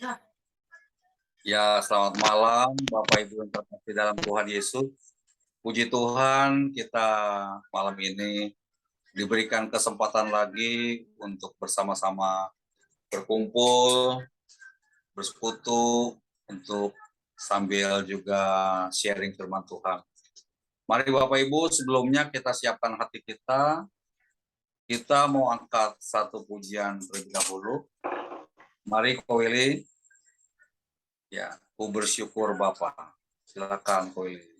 Ya, selamat malam Bapak Ibu yang terkasih dalam Tuhan Yesus. Puji Tuhan, kita malam ini diberikan kesempatan lagi untuk bersama-sama berkumpul, bersekutu, untuk sambil juga sharing firman Tuhan. Mari Bapak Ibu, sebelumnya kita siapkan hati kita. Kita mau angkat satu pujian terlebih dahulu. Mari Ko Willy. Ya, ku bersyukur Bapak. Silakan Ko Willy.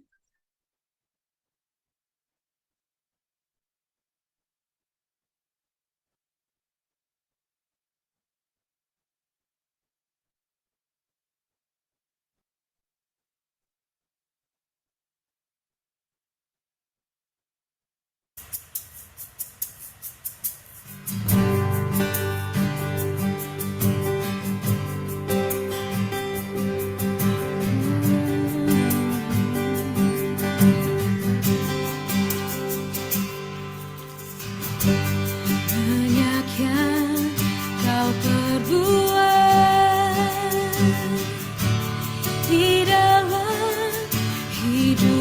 Banyak yang kau perbuat di dalam hidupku,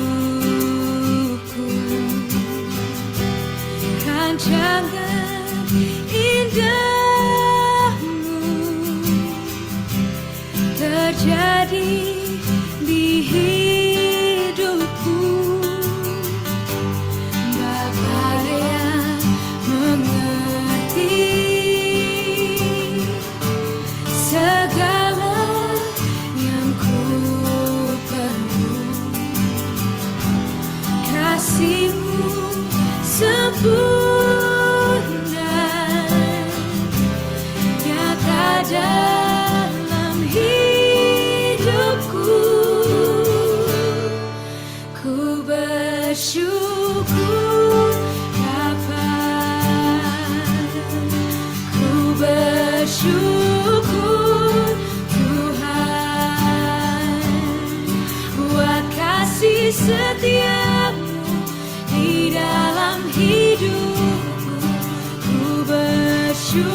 rancangan indahmu terjadi di hidupku. Bapa yang mengerti segala yang ku perlu, kasih-Mu sempurna nyata dalam hidupku. Ku bersyukur Bapa, ku bersyukur Tuhan buat kasih setia-Mu di dalam hidupku. Ku bersyukur,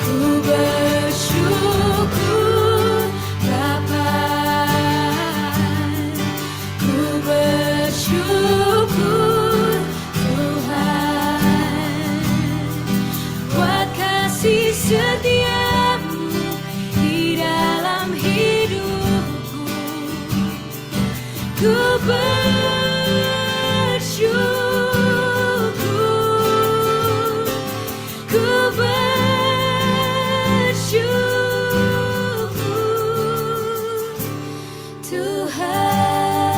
ku bersyukur Bapa, ku bersyukur Tuhan buat kasih setia-Mu di dalam hidupku. Ku bersyukur, ku bersyukur Tuhan.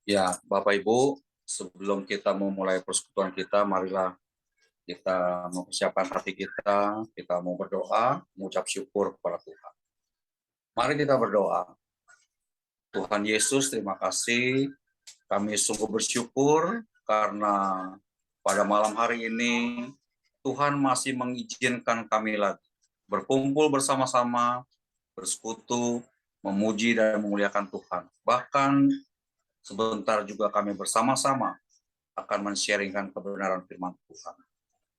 Ya, Bapak Ibu, sebelum kita memulai persekutuan kita, marilah kita mempersiapkan hati kita mau berdoa, mengucap syukur kepada Tuhan. Mari kita berdoa. Tuhan Yesus, terima kasih. Kami sungguh bersyukur karena pada malam hari ini Tuhan masih mengizinkan kami lagi berkumpul bersama-sama, bersekutu, memuji dan memuliakan Tuhan. Bahkan sebentar juga kami bersama-sama akan men-sharingkan kebenaran firman Tuhan.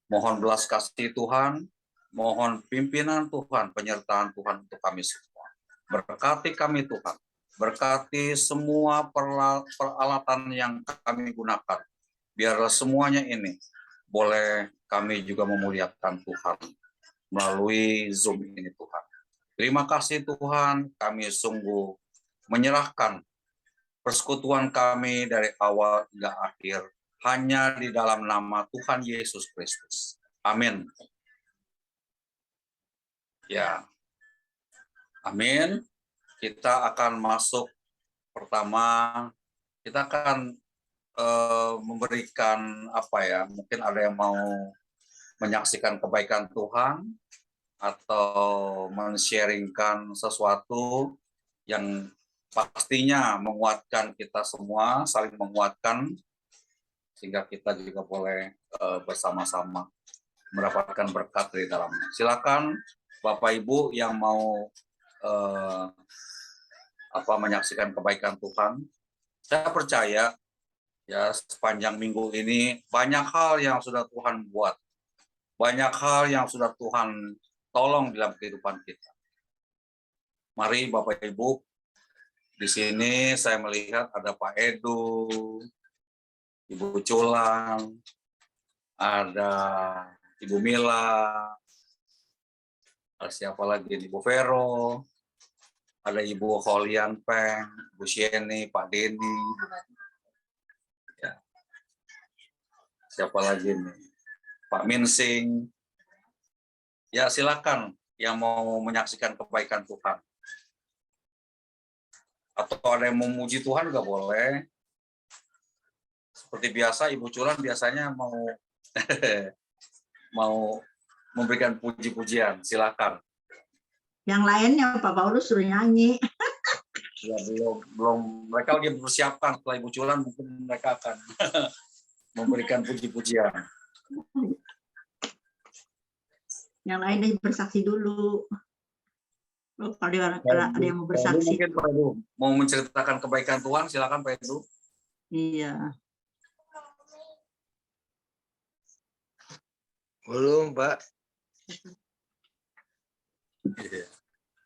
Mohon belas kasih Tuhan, mohon pimpinan Tuhan, penyertaan Tuhan untuk kami semua. Berkati kami Tuhan, berkati semua peralatan yang kami gunakan. Biarlah semuanya ini boleh kami juga memuliakan Tuhan melalui Zoom ini Tuhan. Terima kasih Tuhan, kami sungguh menyerahkan persekutuan kami dari awal hingga akhir hanya di dalam nama Tuhan Yesus Kristus. Amin. Ya, amin. Kita akan masuk pertama. Kita akan memberikan apa ya? Mungkin ada yang mau menyaksikan kebaikan Tuhan atau men-sharingkan sesuatu yang pastinya menguatkan kita semua, saling menguatkan. sehingga kita juga boleh bersama-sama mendapatkan berkat dari dalamnya. Silakan Bapak Ibu yang mau menyaksikan kebaikan Tuhan. Saya percaya ya sepanjang minggu ini banyak hal yang sudah Tuhan buat, banyak hal yang sudah Tuhan tolong dalam kehidupan kita. Mari Bapak Ibu, di sini saya melihat ada Pak Edu, Ibu Culang, ada Ibu Mila, ada siapa lagi, Ibu Vero, ada Ibu Holian Peng, Bu Sheni, Pak Denny, ya. Siapa lagi nih, Pak Minsing. Ya silakan yang mau menyaksikan kebaikan Tuhan. Atau ada yang memuji Tuhan juga boleh. Seperti biasa, Ibu Culan biasanya mau mau memberikan puji-pujian, silakan. Yang lainnya Pak Paulus suruh nyanyi. Ya, belum. Mereka lagi mempersiapkan, setelah Ibu Culan mungkin mereka akan memberikan puji-pujian. Yang lainnya bersaksi dulu. Kalau ada yang mau bersaksi. Mungkin Pak Edu mau menceritakan kebaikan Tuhan, silakan Pak Edu. Iya. Belum, Pak.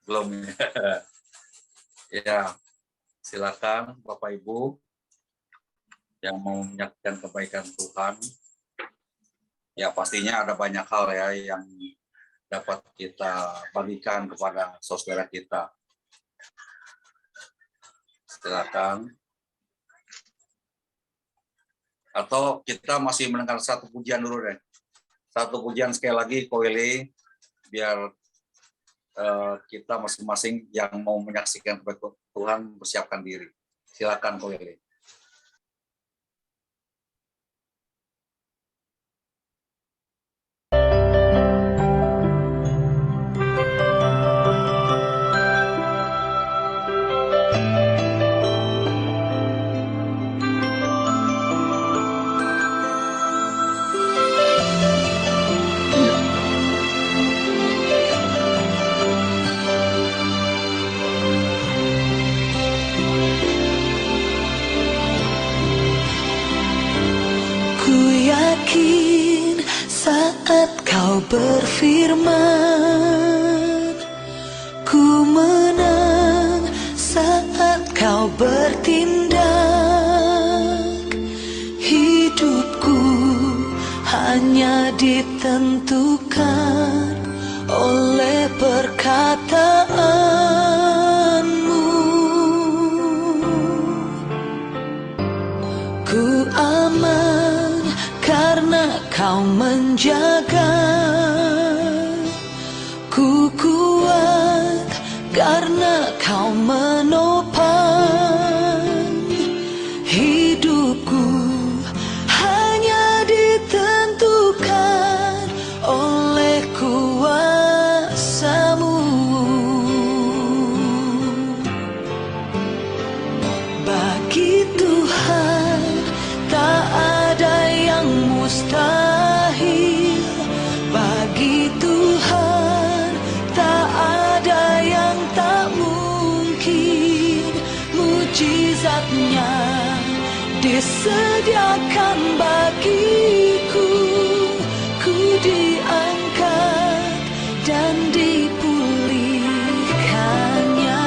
Belum. Ya, silakan Bapak Ibu yang mau menyaksikan kebaikan Tuhan. Ya, pastinya ada banyak hal ya yang dapat kita bagikan kepada saudara kita. Silakan. Atau kita masih mendengar satu pujian dulu deh. Satu pujian sekali lagi, Koeli, biar kita masing-masing yang mau menyaksikan kebaikan Tuhan bersiapkan diri. Silakan Koeli. Saat kau berfirman, ku menang. Saat kau bertindak, hidupku hanya ditentukan oleh perkataanmu. Ku aman karena kau menjaga, ku kuat karena kau menopang. Hidupku hanya ditentukan oleh kuasa-Mu. Bagi Tuhan tak ada yang mustahil, bagi Tuhan tak ada yang tak mungkin. Mujizatnya disediakan bagiku, ku diangkat dan dipulihkannya.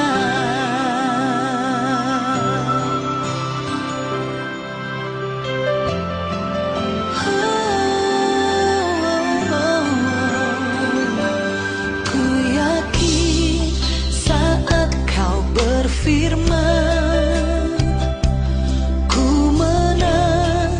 Firman, ku menang.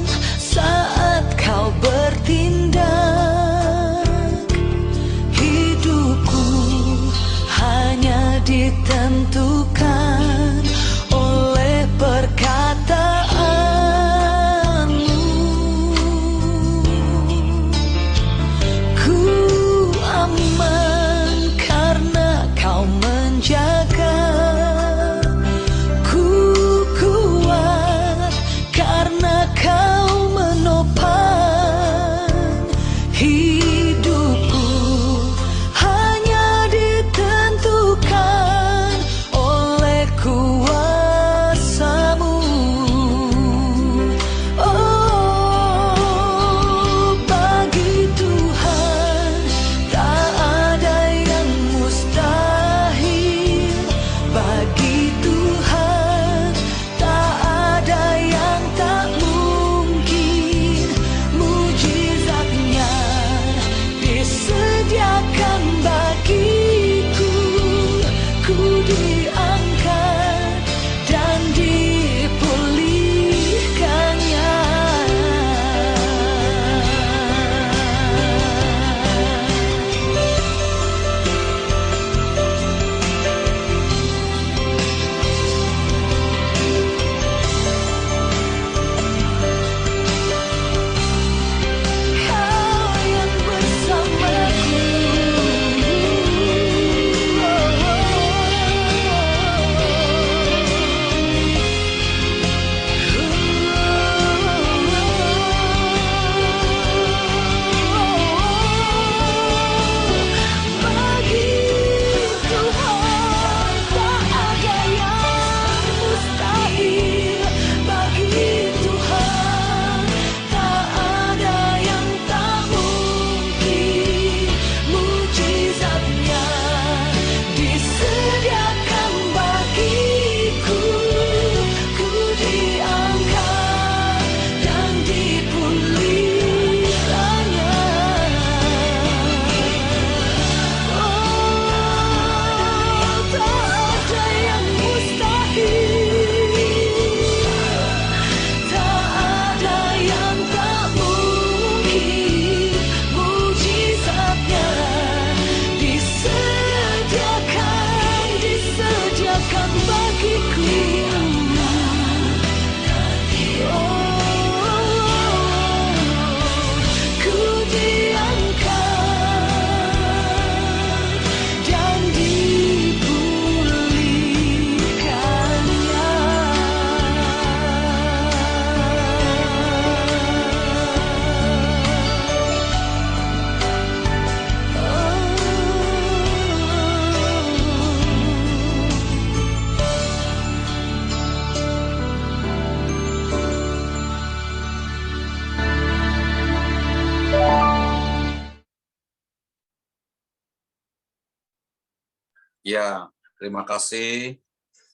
Ya, terima kasih,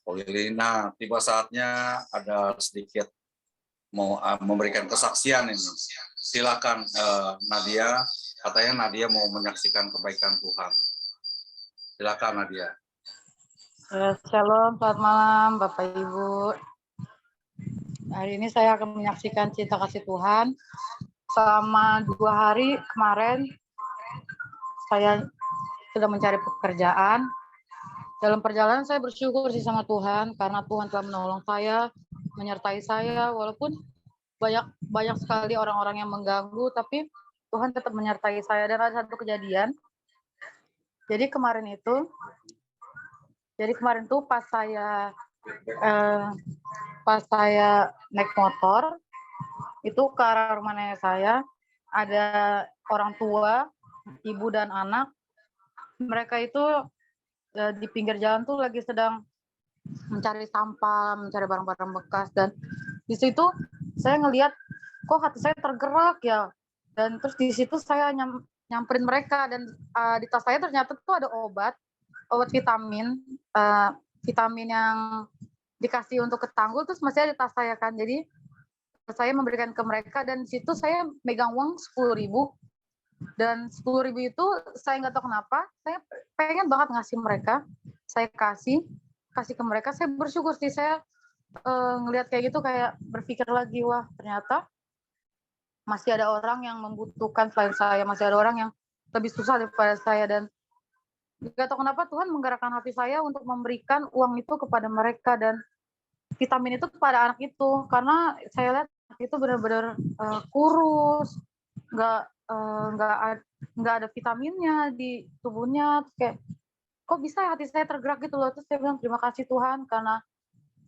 Pak Willy. Nah, tiba saatnya ada sedikit mau memberikan kesaksian ini. Silakan Nadia, katanya Nadia mau menyaksikan kebaikan Tuhan. Silakan Nadia. Shalom, selamat malam Bapak Ibu. Hari ini saya akan menyaksikan cinta kasih Tuhan. Selama 2 hari kemarin, saya sudah mencari pekerjaan. Dalam perjalanan saya bersyukur sih sama Tuhan, karena Tuhan telah menolong saya, menyertai saya, walaupun banyak sekali orang-orang yang mengganggu, tapi Tuhan tetap menyertai saya. Dan ada satu kejadian. Jadi kemarin tuh pas saya naik motor itu ke arah rumah nenek saya, ada orang tua, ibu dan anak. Mereka itu di pinggir jalan tuh lagi sedang mencari sampah, mencari barang-barang bekas, dan di situ saya ngelihat kok hati saya tergerak ya. Dan terus di situ saya nyamperin mereka, dan di tas saya ternyata tuh ada obat vitamin, vitamin yang dikasih untuk ketanggul, terus masih ada di tas saya kan. Jadi saya memberikan ke mereka, dan di situ saya megang uang 10.000, dan 10.000 itu saya nggak tahu kenapa saya pengen banget ngasih mereka. Saya kasih ke mereka. Saya bersyukur sih, saya ngelihat kayak gitu, kayak berpikir lagi, wah ternyata masih ada orang yang membutuhkan selain saya, masih ada orang yang lebih susah daripada saya. Dan nggak tahu kenapa Tuhan menggerakkan hati saya untuk memberikan uang itu kepada mereka dan vitamin itu kepada anak itu, karena saya lihat itu benar-benar kurus, nggak ada vitaminnya di tubuhnya. Terus kayak kok bisa ya hati saya tergerak gitu loh. Terus saya bilang terima kasih Tuhan, karena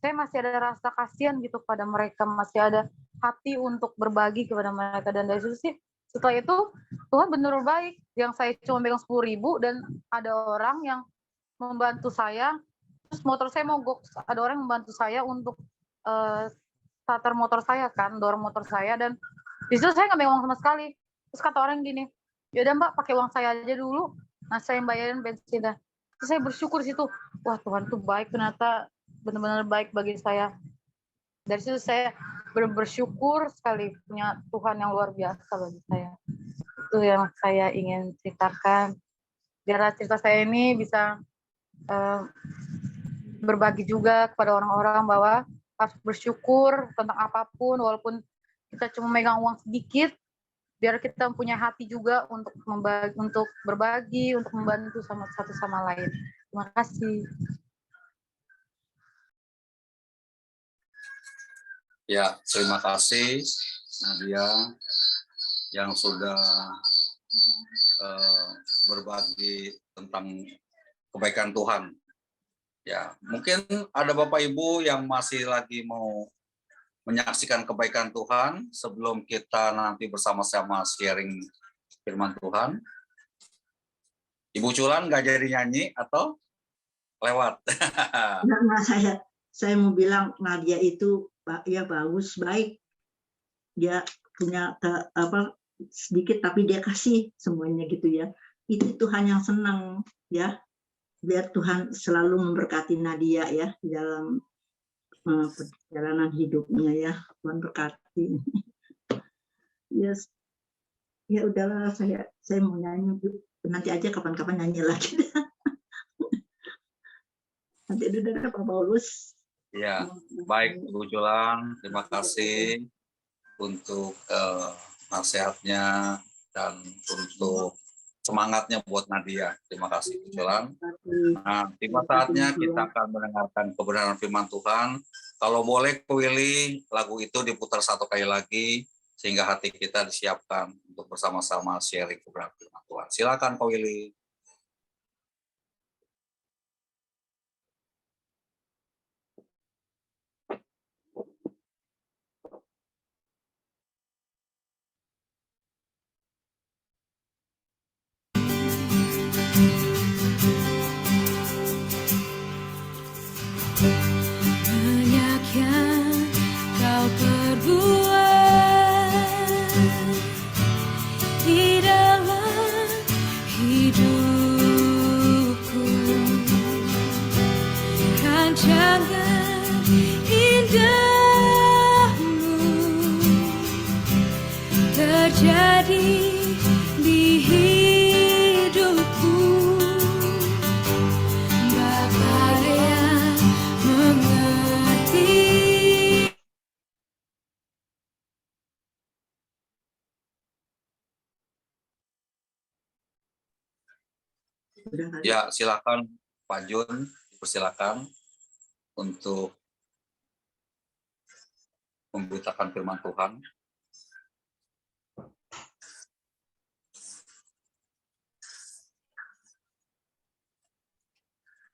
saya masih ada rasa kasihan gitu pada mereka, masih ada hati untuk berbagi kepada mereka. Dan dari situ sih, setelah itu Tuhan benar baik. Yang saya cuma megang 10.000 dan ada orang yang membantu saya. Terus motor saya mogok, ada orang yang membantu saya untuk starter motor saya kan, dorong motor saya, dan di situ saya nggak megang uang sama sekali. Terus kata orang gini, yaudah Mbak pakai uang saya aja dulu, nah saya yang bayarin bensinnya. Terus saya bersyukur di situ, wah Tuhan tuh baik, ternyata benar-benar baik bagi saya. Dari situ saya bersyukur sekali punya Tuhan yang luar biasa bagi saya. Itu yang saya ingin ceritakan, biar cerita saya ini bisa berbagi juga kepada orang-orang bahwa harus bersyukur tentang apapun, walaupun kita cuma megang uang sedikit, biar kita punya hati juga untuk berbagi, untuk membantu satu sama lain. Terima kasih. Ya, terima kasih Nadia yang sudah berbagi tentang kebaikan Tuhan. Ya, mungkin ada Bapak Ibu yang masih lagi mau menyaksikan kebaikan Tuhan sebelum kita nanti bersama-sama sharing firman Tuhan. Ibu Culan nggak jadi nyanyi atau lewat? Nah, saya mau bilang Nadia itu ya bagus, baik. Dia punya sedikit tapi dia kasih semuanya gitu ya. Itu Tuhan yang senang ya. Biar Tuhan selalu memberkati Nadia ya di dalam perjalanan hidupnya ya. Tuhan berkati. Yes. Ya udahlah, saya mau nyanyi. Nanti aja kapan-kapan nyanyi lagi. Nanti udah Pak Paulus. Ya, baik Ibu Culan, terima kasih untuk nasihatnya dan untuk semangatnya buat Nadia. Terima kasih Ibu Culan. Nah, tiba saatnya kita akan mendengarkan kebenaran firman Tuhan. Kalau boleh Ko Willy, lagu itu diputar 1 kali lagi sehingga hati kita disiapkan untuk bersama-sama sharing kebenaran firman Tuhan. Silakan Ko Willy. Banyak yang kau perbuat di dalam hidup terjadi di hidupku. Bapa yang mengerti. Udah kali. Ya, silakan Pak Jun, persilakan untuk memberitakan firman Tuhan.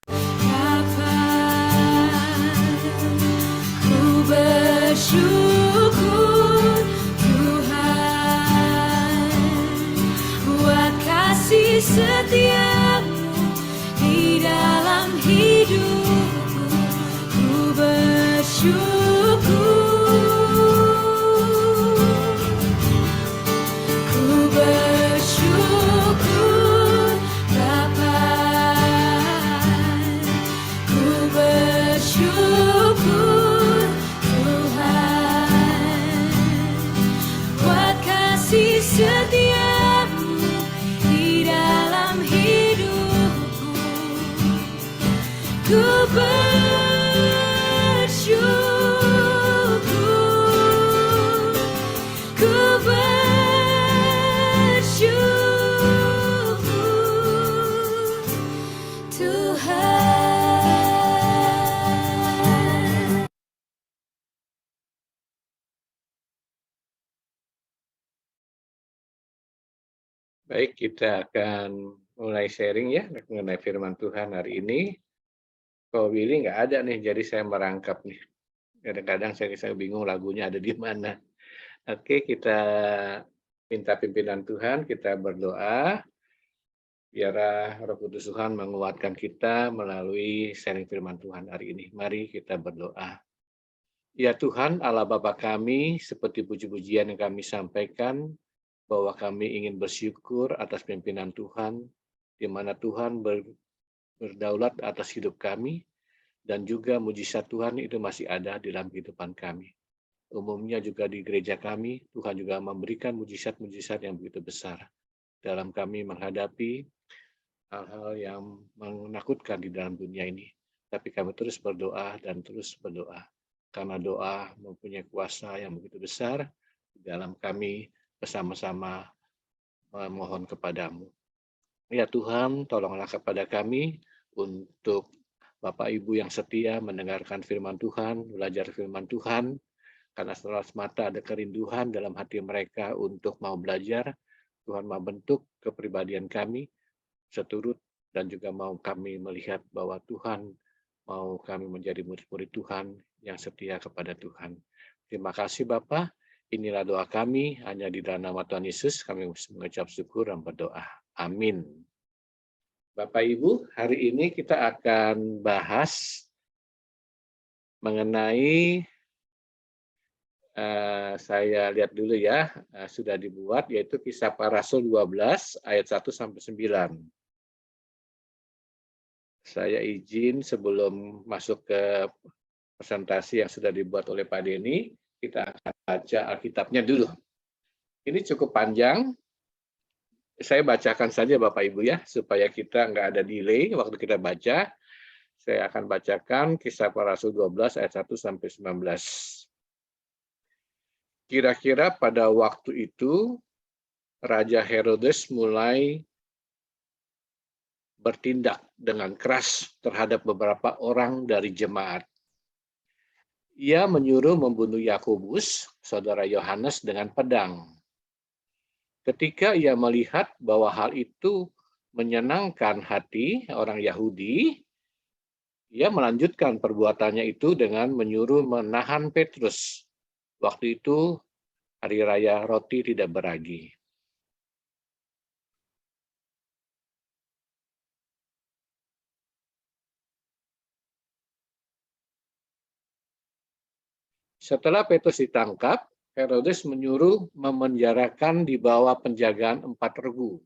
Bapa, ku bersyukur Tuhan buat kasih setiamu di dalam hidupku. Ku bersyukur, ku bersyukur Bapa, ku bersyukur Tuhan buat kasih setiamu di dalam hidupku. Ku bersyukur, ku bersyukur Tuhan. Baik, kita akan mulai sharing ya mengenai firman Tuhan hari ini. Kok Willy nggak ada nih, jadi saya merangkap nih. Kadang-kadang saya bingung lagunya ada di mana. Oke, kita minta pimpinan Tuhan, kita berdoa. Biarlah Roh Kudus Tuhan menguatkan kita melalui sharing firman Tuhan hari ini. Mari kita berdoa. Ya Tuhan, Allah Bapa kami, seperti puji-pujian yang kami sampaikan, bahwa kami ingin bersyukur atas pimpinan Tuhan, di mana Tuhan berdaulat atas hidup kami, dan juga mujizat Tuhan itu masih ada di dalam kehidupan kami. Umumnya juga di gereja kami, Tuhan juga memberikan mujizat-mujizat yang begitu besar dalam kami menghadapi hal-hal yang menakutkan di dalam dunia ini. Tapi kami terus berdoa dan terus berdoa, karena doa mempunyai kuasa yang begitu besar di dalam kami bersama-sama memohon kepadamu. Ya Tuhan, tolonglah kepada kami untuk Bapak Ibu yang setia mendengarkan firman Tuhan, belajar firman Tuhan, karena semata ada kerinduan dalam hati mereka untuk mau belajar. Tuhan mau bentuk kepribadian kami seturut, dan juga mau kami melihat bahwa Tuhan mau kami menjadi murid-murid Tuhan yang setia kepada Tuhan. Terima kasih Bapak. Inilah doa kami, hanya di dalam nama Tuhan Yesus kami mengucap syukur dan berdoa. Amin. Bapak Ibu, hari ini kita akan bahas mengenai, saya lihat dulu ya, sudah dibuat, yaitu Kisah Para Rasul 12 ayat 1-9. Saya izin sebelum masuk ke presentasi yang sudah dibuat oleh Pak Denny, kita akan baca Alkitabnya dulu. Ini cukup panjang. Saya bacakan saja Bapak Ibu ya, supaya kita nggak ada delay waktu kita baca. Saya akan bacakan Kisah Para Rasul 12 ayat 1-19. Kira-kira pada waktu itu, Raja Herodes mulai bertindak dengan keras terhadap beberapa orang dari jemaat. Ia menyuruh membunuh Yakobus, saudara Yohanes, dengan pedang. Ketika ia melihat bahwa hal itu menyenangkan hati orang Yahudi, ia melanjutkan perbuatannya itu dengan menyuruh menahan Petrus. Waktu itu hari raya roti tidak beragi. Setelah Petrus ditangkap, Herodes menyuruh memenjarakan di bawah penjagaan 4 regu.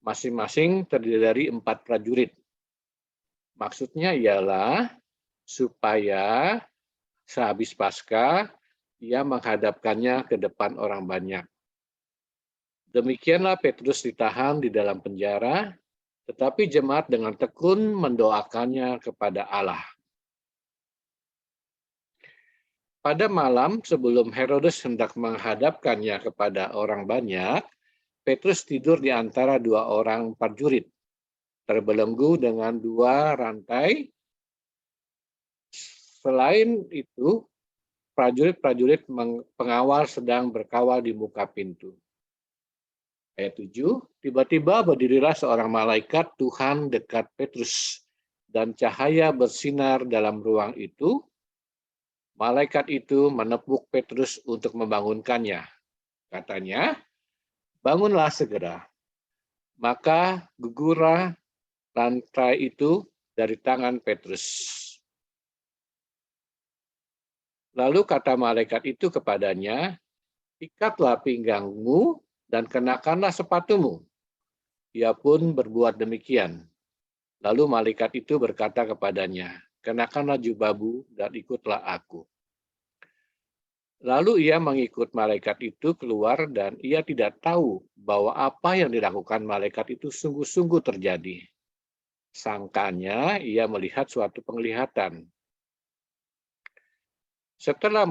Masing-masing terdiri dari 4 prajurit. Maksudnya ialah supaya sehabis Paskah ia menghadapkannya ke depan orang banyak. Demikianlah Petrus ditahan di dalam penjara, tetapi jemaat dengan tekun mendoakannya kepada Allah. Pada malam sebelum Herodes hendak menghadapkannya kepada orang banyak, Petrus tidur di antara dua orang prajurit, terbelenggu dengan dua rantai. Selain itu, prajurit-prajurit pengawal sedang berkawal di muka pintu. Ayat 7, tiba-tiba berdirilah seorang malaikat Tuhan dekat Petrus, dan cahaya bersinar dalam ruang itu. Malaikat itu menepuk Petrus untuk membangunkannya. Katanya, bangunlah segera. Maka gugurlah rantai itu dari tangan Petrus. Lalu kata malaikat itu kepadanya, ikatlah pinggangmu dan kenakanlah sepatumu. Ia pun berbuat demikian. Lalu malaikat itu berkata kepadanya, kenakanlah jubahmu dan ikutlah aku. Lalu ia mengikut malaikat itu keluar dan ia tidak tahu bahwa apa yang dilakukan malaikat itu sungguh-sungguh terjadi. Sangkanya ia melihat suatu penglihatan. Setelah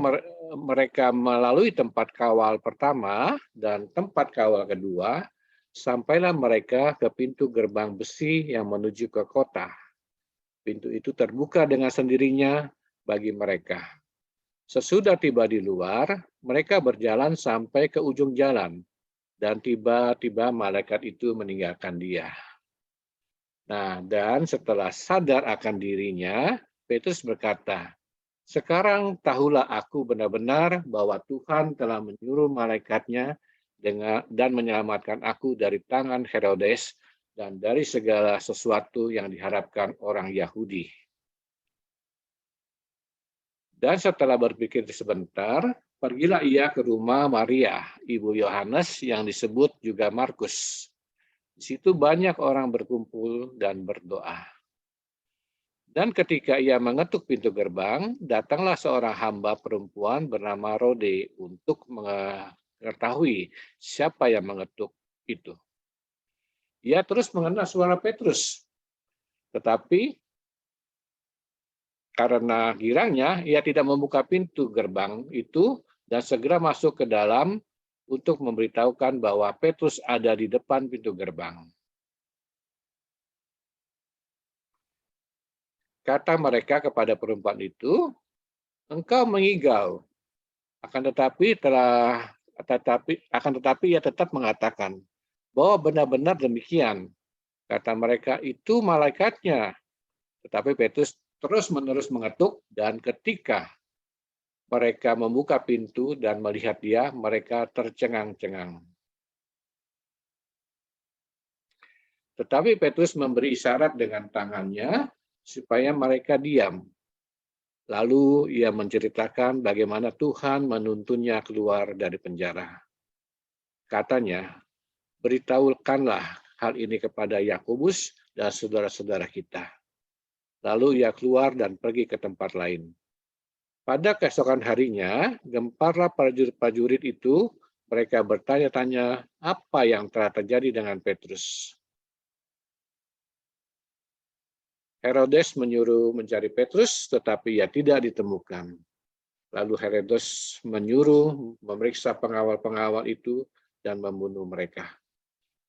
mereka melalui tempat kawal pertama dan tempat kawal kedua, sampailah mereka ke pintu gerbang besi yang menuju ke kota. Pintu itu terbuka dengan sendirinya bagi mereka. Sesudah tiba di luar, mereka berjalan sampai ke ujung jalan, dan tiba-tiba malaikat itu meninggalkan dia. Nah, dan setelah sadar akan dirinya, Petrus berkata, sekarang tahulah aku benar-benar bahwa Tuhan telah menyuruh malaikatnya dan menyelamatkan aku dari tangan Herodes dan dari segala sesuatu yang diharapkan orang Yahudi. Dan setelah berpikir sebentar, pergilah ia ke rumah Maria, ibu Yohanes yang disebut juga Markus. Di situ banyak orang berkumpul dan berdoa. Dan ketika ia mengetuk pintu gerbang, datanglah seorang hamba perempuan bernama Rode untuk mengetahui siapa yang mengetuk itu. Ia terus mengenal suara Petrus, tetapi karena girangnya, ia tidak membuka pintu gerbang itu dan segera masuk ke dalam untuk memberitahukan bahwa Petrus ada di depan pintu gerbang. Kata mereka kepada perempuan itu, engkau mengigau, akan tetapi ia tetap mengatakan bahwa benar-benar demikian. Kata mereka, itu malaikatnya. Tetapi Petrus terus-menerus mengetuk, dan ketika mereka membuka pintu dan melihat dia, mereka tercengang-cengang. Tetapi Petrus memberi isyarat dengan tangannya supaya mereka diam. Lalu ia menceritakan bagaimana Tuhan menuntunnya keluar dari penjara. Katanya, beritahukanlah hal ini kepada Yakobus dan saudara-saudara kita. Lalu ia keluar dan pergi ke tempat lain. Pada keesokan harinya, gemparlah prajurit-prajurit itu. Mereka bertanya-tanya apa yang telah terjadi dengan Petrus. Herodes menyuruh mencari Petrus, tetapi ia tidak ditemukan. Lalu Herodes menyuruh memeriksa pengawal-pengawal itu dan membunuh mereka.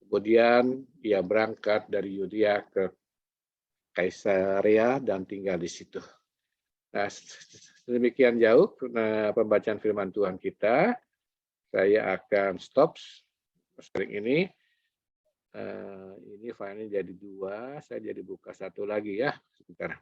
Kemudian ia berangkat dari Yudea ke Kaisarea dan tinggal di situ. Nah, demikian jauh pembacaan firman Tuhan kita. Saya akan stop sharing ini. Ini filenya jadi 2, saya jadi buka 1 lagi ya. Sebentar.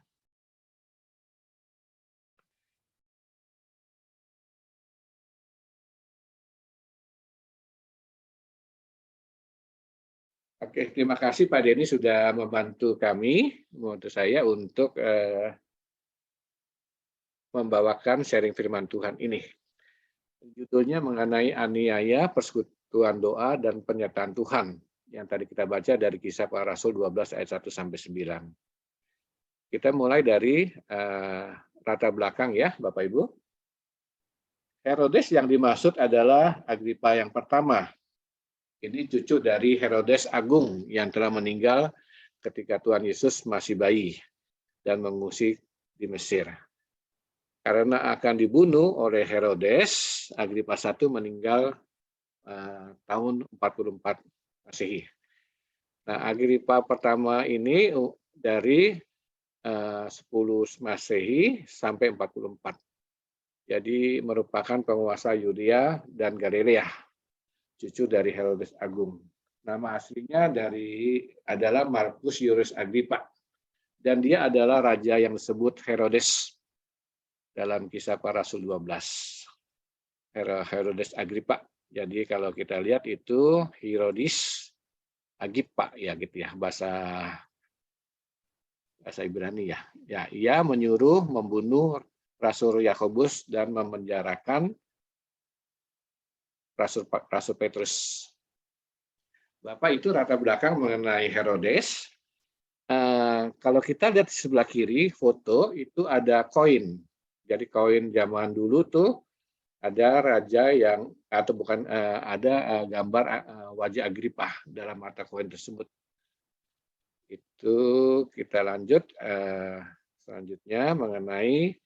Oke, terima kasih Pak Denny sudah membantu kami, membantu saya untuk membawakan sharing firman Tuhan ini. Judulnya mengenai aniaya, persekutuan doa, dan pernyataan Tuhan. Yang tadi kita baca dari Kisah Para Rasul 12 ayat 1-9. Kita mulai dari latar belakang ya Bapak Ibu. Herodes yang dimaksud adalah Agripa yang pertama. Ini cucu dari Herodes Agung yang telah meninggal ketika Tuhan Yesus masih bayi dan mengungsi di Mesir. Karena akan dibunuh oleh Herodes, Agripa I meninggal tahun 44 Masehi. Nah, Agripa pertama ini dari 10 Masehi sampai 44. Jadi merupakan penguasa Yudea dan Galilea, cucu dari Herodes Agung. Nama aslinya adalah Markus Yurius Agripa. Dan dia adalah raja yang disebut Herodes dalam Kisah Para Rasul 12. Herodes Agripa. Jadi kalau kita lihat itu Herodes Agripa ya gitu ya, bahasa Ibrani ya. Ya, ia menyuruh membunuh Rasul Yakobus dan memenjarakan Rasul Petrus. Bapak itu latar belakang mengenai Herodes. Kalau kita lihat di sebelah kiri foto itu ada koin. Jadi koin zaman dulu tuh ada raja yang atau bukan ada gambar wajah Agripa dalam mata koin tersebut. Itu kita lanjut selanjutnya mengenai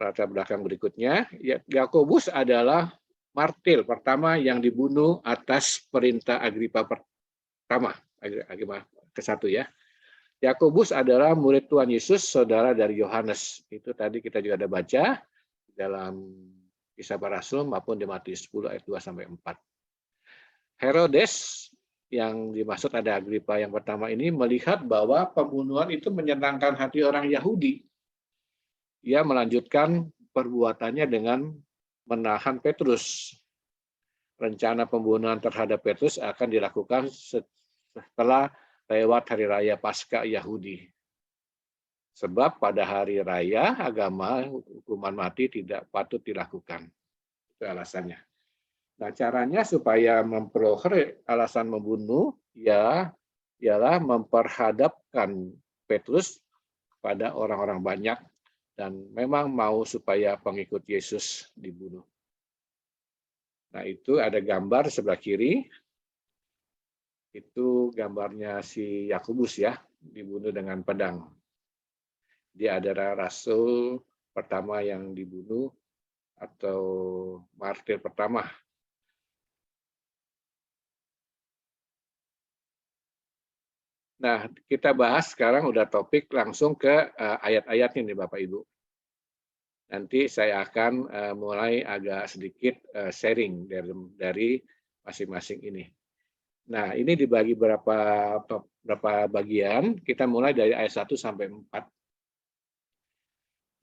latar belakang berikutnya. Yakobus adalah martir pertama yang dibunuh atas perintah Agripa pertama, Agripa ke-1 ya. Yakobus adalah murid Tuhan Yesus, saudara dari Yohanes. Itu tadi kita juga ada baca dalam Kisah Para Rasul maupun di Matius 10 ayat 2 sampai 4. Herodes yang dimaksud ada Agripa yang pertama ini melihat bahwa pembunuhan itu menyenangkan hati orang Yahudi. Ia melanjutkan perbuatannya dengan menahan Petrus. Rencana pembunuhan terhadap Petrus akan dilakukan setelah lewat hari raya Paskah Yahudi. Sebab pada hari raya agama hukuman mati tidak patut dilakukan. Itu alasannya. Nah, caranya supaya memperoleh alasan membunuh ialah memperhadapkan Petrus pada orang-orang banyak dan memang mau supaya pengikut Yesus dibunuh. Nah, itu ada gambar sebelah kiri. Itu gambarnya si Yakobus ya, dibunuh dengan pedang. Dia adalah rasul pertama yang dibunuh atau martir pertama. Nah, kita bahas sekarang udah topik langsung ke ayat-ayatnya nih Bapak Ibu. Nanti saya akan mulai agak sedikit sharing dari masing-masing ini. Nah, ini dibagi berapa bagian. Kita mulai dari ayat 1 sampai 4.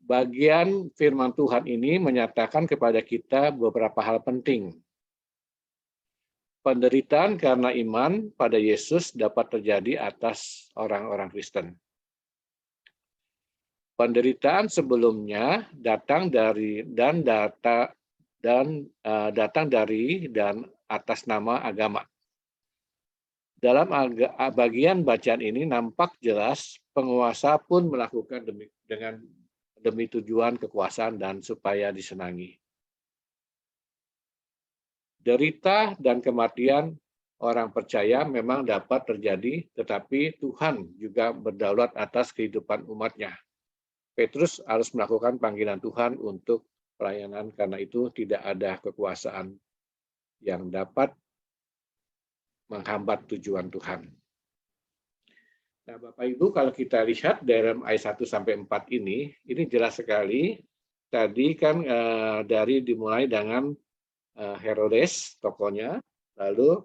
Bagian firman Tuhan ini menyatakan kepada kita beberapa hal penting. Penderitaan karena iman pada Yesus dapat terjadi atas orang-orang Kristen. Penderitaan sebelumnya datang dari dan atas nama agama. Dalam bagian bacaan ini nampak jelas penguasa pun melakukan demi tujuan kekuasaan dan supaya disenangi. Derita dan kematian orang percaya memang dapat terjadi, tetapi Tuhan juga berdaulat atas kehidupan umatnya. Petrus harus melakukan panggilan Tuhan untuk pelayanan, karena itu tidak ada kekuasaan yang dapat menghambat tujuan Tuhan. Nah, Bapak Ibu, kalau kita lihat dalam ayat 1 sampai 4 ini jelas sekali. Tadi kan dimulai dengan Herodes tokohnya, lalu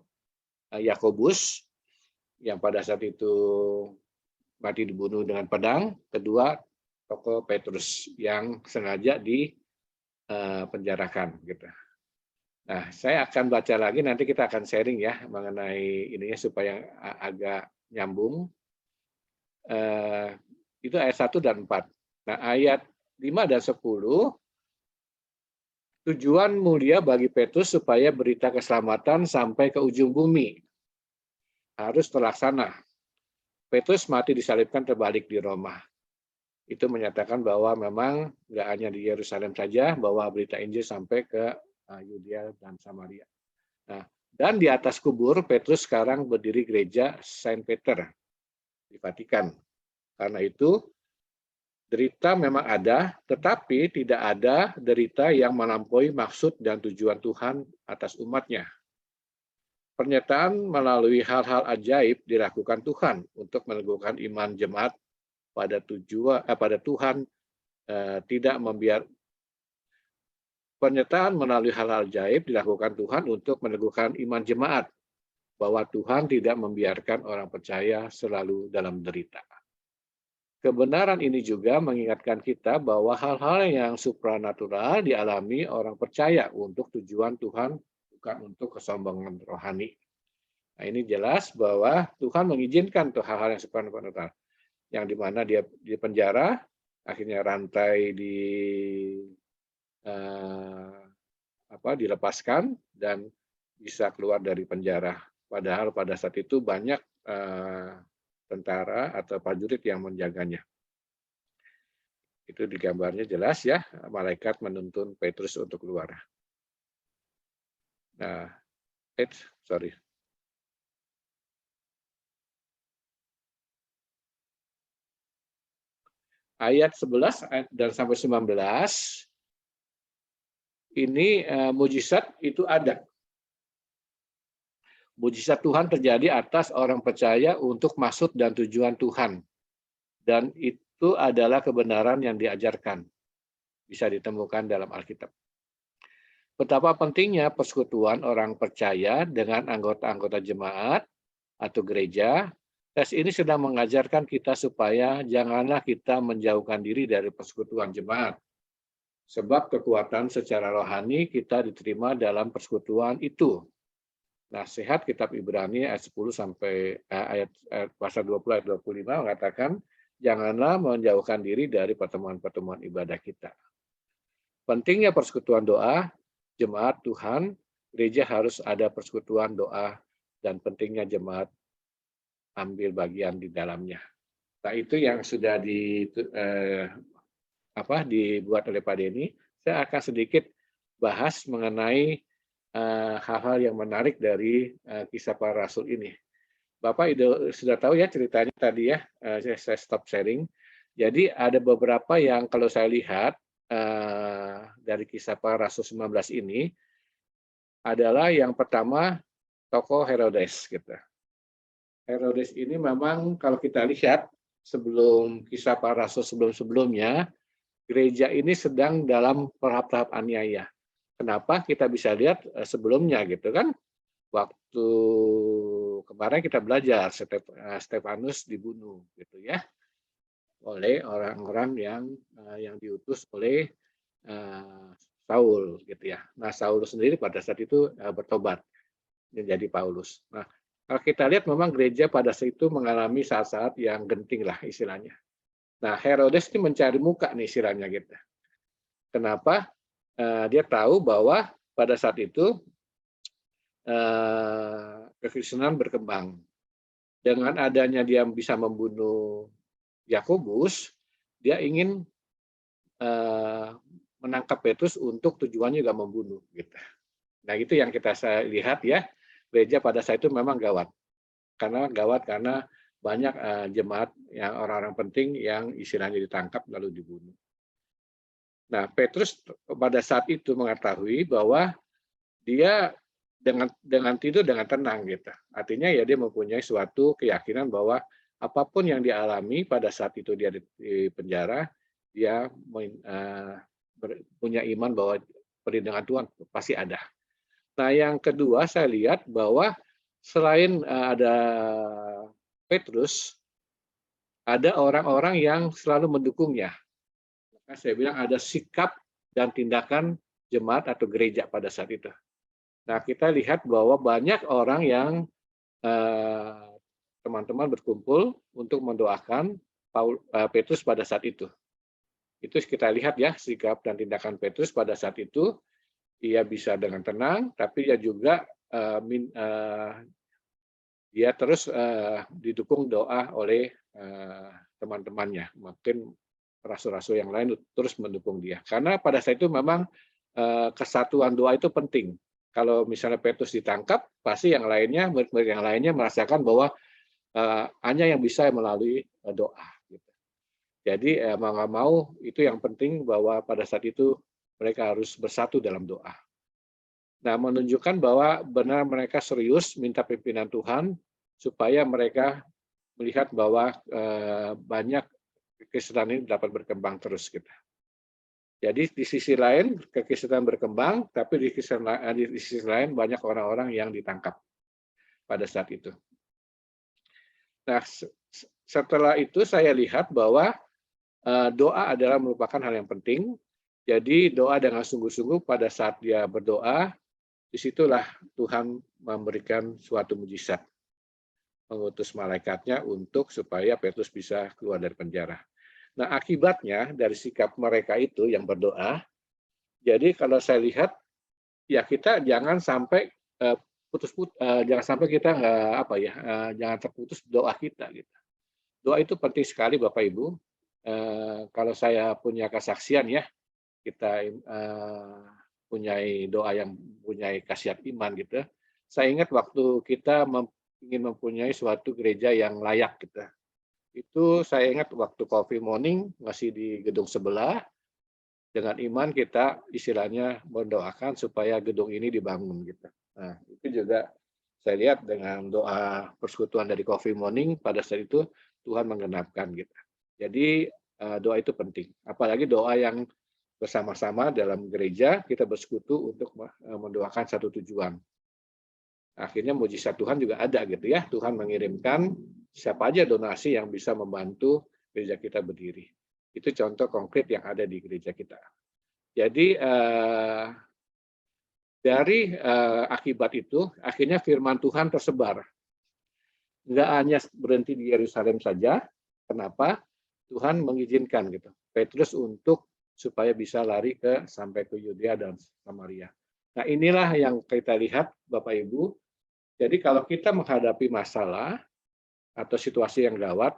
Yakobus yang pada saat itu mati dibunuh dengan pedang, kedua tokoh Petrus yang sengaja dipenjarakan gitu. Nah, saya akan baca lagi, nanti kita akan sharing ya mengenai ininya supaya agak nyambung. Itu ayat 1 dan 4. Nah, ayat 5 dan 10 tujuan mulia bagi Petrus supaya berita keselamatan sampai ke ujung bumi harus terlaksana. Petrus mati disalibkan terbalik di Roma. itu menyatakan bahwa memang nggak hanya di Yerusalem saja, bahwa berita Injil sampai ke Yudea dan Samaria. Nah, dan di atas kubur Petrus sekarang berdiri gereja Saint Peter di Vatikan. Karena itu derita memang ada, tetapi tidak ada derita yang melampaui maksud dan tujuan Tuhan atas umatnya. Pernyataan melalui hal-hal ajaib dilakukan Tuhan untuk meneguhkan iman jemaat pada Tuhan, tidak membiarkan. Pernyataan melalui hal-hal ajaib dilakukan Tuhan untuk meneguhkan iman jemaat bahwa Tuhan tidak membiarkan orang percaya selalu dalam derita. Kebenaran ini juga mengingatkan kita bahwa hal-hal yang supranatural dialami orang percaya untuk tujuan Tuhan, bukan untuk kesombongan rohani. Nah, ini jelas bahwa Tuhan mengizinkan tuh hal-hal yang supranatural, yang dimana dia di penjara, akhirnya rantai dilepaskan dan bisa keluar dari penjara. Padahal pada saat itu banyak tentara atau prajurit yang menjaganya. Itu di gambarnya jelas ya, malaikat menuntun Petrus untuk keluar. Nah, sorry. Ayat 11 dan sampai 19 ini mujizat itu ada. Mujizat Tuhan terjadi atas orang percaya untuk maksud dan tujuan Tuhan. Dan itu adalah kebenaran yang diajarkan. Bisa ditemukan dalam Alkitab. Betapa pentingnya persekutuan orang percaya dengan anggota-anggota jemaat atau gereja. Tes ini sedang mengajarkan kita supaya janganlah kita menjauhkan diri dari persekutuan jemaat. Sebab kekuatan secara rohani kita diterima dalam persekutuan itu. Nasihat kitab Ibrani ayat 10 sampai ayat pasal 20 ayat 25 mengatakan janganlah menjauhkan diri dari pertemuan-pertemuan ibadah kita. Pentingnya persekutuan doa, jemaat Tuhan, gereja harus ada persekutuan doa dan pentingnya jemaat ambil bagian di dalamnya. Nah, itu yang sudah dibuat oleh Pak Denny. Saya akan sedikit bahas mengenai hal-hal yang menarik dari kisah para rasul ini. Bapak sudah tahu ya ceritanya tadi ya, saya stop sharing. Jadi ada beberapa yang kalau saya lihat dari kisah para rasul 19 ini adalah yang pertama tokoh Herodes gitu. Herodes ini memang kalau kita lihat sebelum kisah para rasul sebelum-sebelumnya, gereja ini sedang dalam tahap-tahap aniaya. Kenapa? Kita bisa lihat sebelumnya gitu kan. Waktu kemarin kita belajar Stefanus dibunuh gitu ya oleh orang-orang yang diutus oleh Saul gitu ya. Nah, Saul sendiri pada saat itu bertobat menjadi Paulus. Nah, kalau kita lihat memang gereja pada saat itu mengalami saat-saat yang genting lah istilahnya. Nah, Herodes ini mencari muka nih istilahnya gitu. Kenapa? Dia tahu bahwa pada saat itu kekristenan berkembang. Dengan adanya dia bisa membunuh Yakobus, dia ingin menangkap Petrus untuk tujuannya juga membunuh. Gitu. Nah, itu yang kita lihat ya. Gereja pada saat itu memang gawat karena banyak jemaat yang orang-orang penting yang istilahnya ditangkap lalu dibunuh. Nah, Petrus pada saat itu mengetahui bahwa dia dengan tidur dengan tenang gitu. Artinya ya dia mempunyai suatu keyakinan bahwa apapun yang dialami pada saat itu dia di penjara, dia punya iman bahwa perlindungan Tuhan pasti ada. Nah, yang kedua saya lihat bahwa selain ada Petrus, ada orang-orang yang selalu mendukungnya. Maka saya bilang ada sikap dan tindakan jemaat atau gereja pada saat itu. Nah, kita lihat bahwa banyak orang yang teman-teman berkumpul untuk mendoakan Petrus pada saat itu. Itu kita lihat ya sikap dan tindakan Petrus pada saat itu. Ia bisa dengan tenang, tapi dia juga dia terus didukung doa oleh teman-temannya. Mungkin rasul-rasul yang lain terus mendukung dia. Karena pada saat itu memang kesatuan doa itu penting. Kalau misalnya Petrus ditangkap, pasti yang lainnya, murid-murid yang lainnya merasakan bahwa hanya yang bisa melalui doa. Gitu. Jadi mau nggak mau itu yang penting bahwa pada saat itu mereka harus bersatu dalam doa. Nah, menunjukkan bahwa benar mereka serius minta pimpinan Tuhan supaya mereka melihat bahwa banyak kekristenan ini dapat berkembang terus gitu. Jadi di sisi lain kekristenan berkembang, tapi di sisi lain banyak orang-orang yang ditangkap pada saat itu. Nah, setelah itu saya lihat bahwa doa adalah merupakan hal yang penting. Jadi doa dengan sungguh-sungguh pada saat dia berdoa, disitulah Tuhan memberikan suatu mujizat. Mengutus malaikatnya untuk supaya Petrus bisa keluar dari penjara. Nah, akibatnya dari sikap mereka itu yang berdoa, jadi kalau saya lihat, ya kita jangan sampai jangan sampai kita jangan terputus doa kita. Gitu. Doa itu penting sekali, Bapak Ibu. Kalau saya punya kesaksian ya, kita punya doa yang punya khasiat iman gitu. Saya ingat waktu kita ingin mempunyai suatu gereja yang layak gitu. Itu saya ingat waktu Coffee Morning masih di gedung sebelah, dengan iman kita istilahnya mendoakan supaya gedung ini dibangun gitu. Nah, itu juga saya lihat dengan doa persekutuan dari Coffee Morning pada saat itu Tuhan menggenapkan gitu. Jadi doa itu penting, apalagi doa yang bersama-sama dalam gereja kita bersekutu untuk mendoakan satu tujuan. Akhirnya mujizat Tuhan juga ada gitu ya. Tuhan mengirimkan siapa aja donasi yang bisa membantu gereja kita berdiri. Itu contoh konkret yang ada di gereja kita. Jadi dari akibat itu akhirnya firman Tuhan tersebar. Nggak hanya berhenti di Yerusalem saja. Kenapa? Tuhan mengizinkan gitu Petrus untuk supaya bisa lari sampai ke Yudea dan Samaria. Nah, inilah yang kita lihat Bapak Ibu. Jadi kalau kita menghadapi masalah atau situasi yang gawat,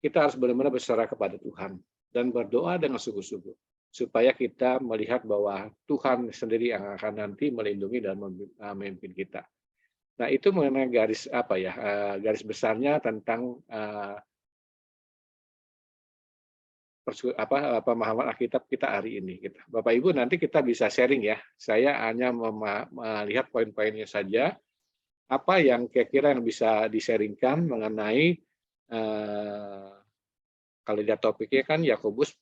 kita harus benar-benar berserah kepada Tuhan dan berdoa dengan sungguh-sungguh supaya kita melihat bahwa Tuhan sendiri yang akan nanti melindungi dan memimpin kita. Nah, itu mengenai garis garis besarnya tentang pemahaman Alkitab kita hari ini. Gitu. Bapak Ibu nanti kita bisa sharing ya. Saya hanya melihat poin-poinnya saja. Apa yang kira-kira yang bisa di-sharingkan mengenai kalau lihat topiknya kan Yakobus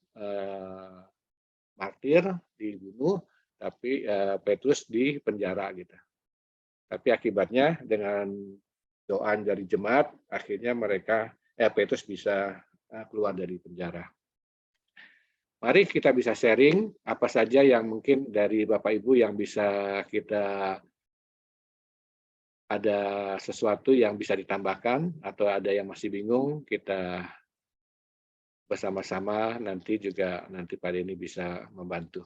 martir dibunuh, tapi Petrus di penjara gitu. Tapi akibatnya dengan doa dari jemaat, akhirnya Petrus bisa keluar dari penjara. Mari kita bisa sharing apa saja yang mungkin dari Bapak Ibu yang bisa kita ada sesuatu yang bisa ditambahkan atau ada yang masih bingung, kita bersama-sama nanti Pak Denny bisa membantu.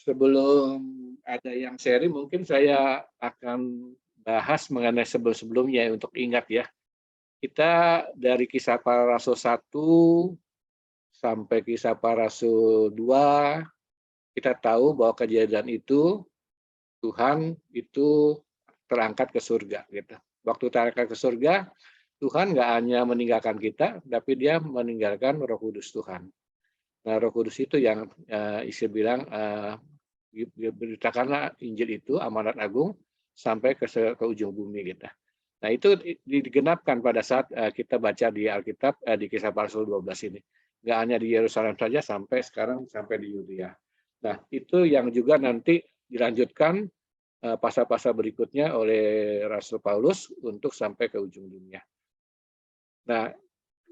Sebelum ada yang sharing, mungkin saya akan bahas mengenai sebelum-sebelumnya untuk ingat ya. Kita dari Kisah Para Rasul 1 sampai Kisah Para Rasul 2, kita tahu bahwa kejadian itu Tuhan itu terangkat ke surga. Gitu. Waktu terangkat ke surga, Tuhan nggak hanya meninggalkan kita, tapi dia meninggalkan Roh Kudus Tuhan. Nah, Roh Kudus itu yang isi bilang beritakanlah Injil itu amanat agung sampai ke ujung bumi kita. Nah, itu digenapkan pada saat kita baca di Alkitab di Kisah Para Rasul 12 ini. Nggak hanya di Yerusalem saja sampai sekarang sampai di Yudea. Nah, itu yang juga nanti dilanjutkan pasal-pasal berikutnya oleh Rasul Paulus untuk sampai ke ujung dunia. Nah,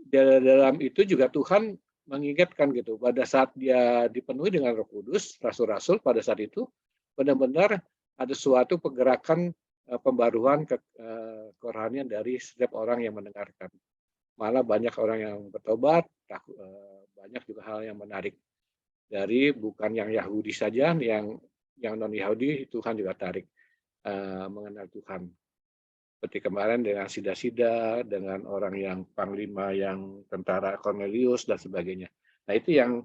dalam itu juga Tuhan mengingatkan gitu, pada saat dia dipenuhi dengan Roh Kudus, rasul-rasul pada saat itu benar-benar ada suatu pergerakan pembaruan kerohanian dari setiap orang yang mendengarkan. Malah banyak orang yang bertobat, banyak juga hal yang menarik. Dari bukan yang Yahudi saja, yang non Yahudi Tuhan juga tarik mengenal Tuhan. Seperti kemarin dengan Sida-Sida, dengan orang yang panglima yang tentara Cornelius dan sebagainya. Nah itu yang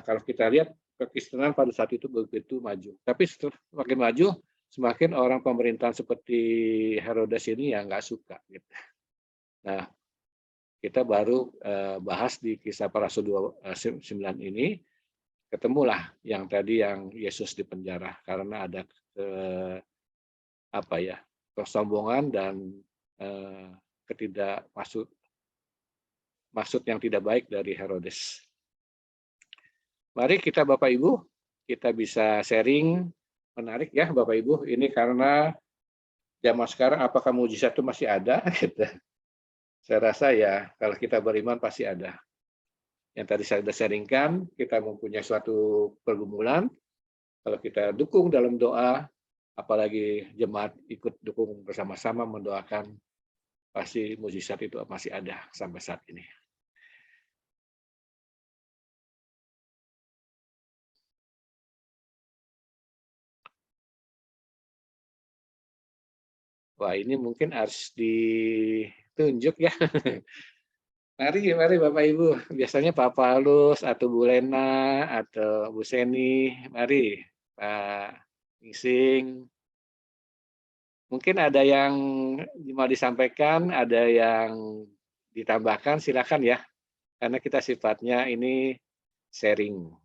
kalau kita lihat kekristenan pada saat itu begitu maju. Tapi semakin maju, semakin orang pemerintahan seperti Herodes ini yang nggak suka. Gitu. Nah kita baru bahas di Kisah Para Rasul 9 ini, ketemulah yang tadi yang Yesus dipenjara karena ada kesombongan dan maksud yang tidak baik dari Herodes. Mari kita Bapak Ibu, kita bisa sharing, menarik ya Bapak Ibu, ini karena zaman sekarang apakah mujizat itu masih ada? Saya rasa ya kalau kita beriman pasti ada. Yang tadi saya sudah sharingkan, kita mempunyai suatu pergumulan, kalau kita dukung dalam doa, apalagi jemaat ikut dukung bersama-sama mendoakan, pasti mujizat itu masih ada sampai saat ini. Wah, ini mungkin harus ditunjuk ya. Mari Bapak Ibu. Biasanya Pak Paulus atau Bu Lena atau Bu Seni, mari Pak Ngising. Mungkin ada yang mau disampaikan, ada yang ditambahkan, silakan ya. Karena kita sifatnya ini sharing.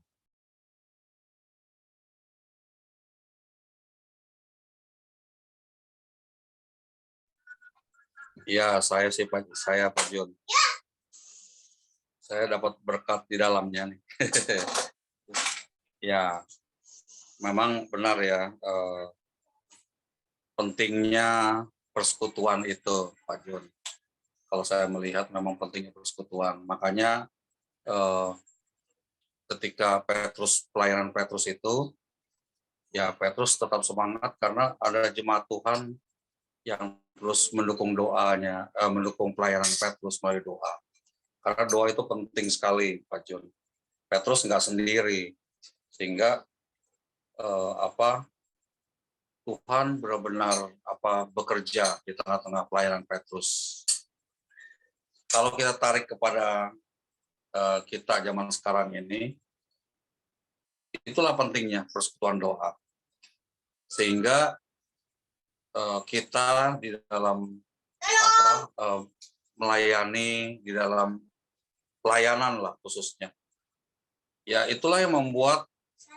Ya, saya Pak Jun. Saya dapat berkat di dalamnya nih. Ya, memang benar ya, pentingnya persekutuan itu, Pak Jun. Kalau saya melihat memang pentingnya persekutuan. Makanya ketika pelayanan Petrus itu, ya Petrus tetap semangat karena ada jemaat Tuhan yang terus mendukung doanya, mendukung pelayanan Petrus melalui doa. Karena doa itu penting sekali, Pak Jun. Petrus nggak sendiri, sehingga Tuhan benar-benar bekerja di tengah-tengah pelayanan Petrus. Kalau kita tarik kepada kita zaman sekarang ini, itulah pentingnya persekutuan doa. Sehingga kita di dalam melayani, di dalam pelayanan lah khususnya. Ya itulah yang membuat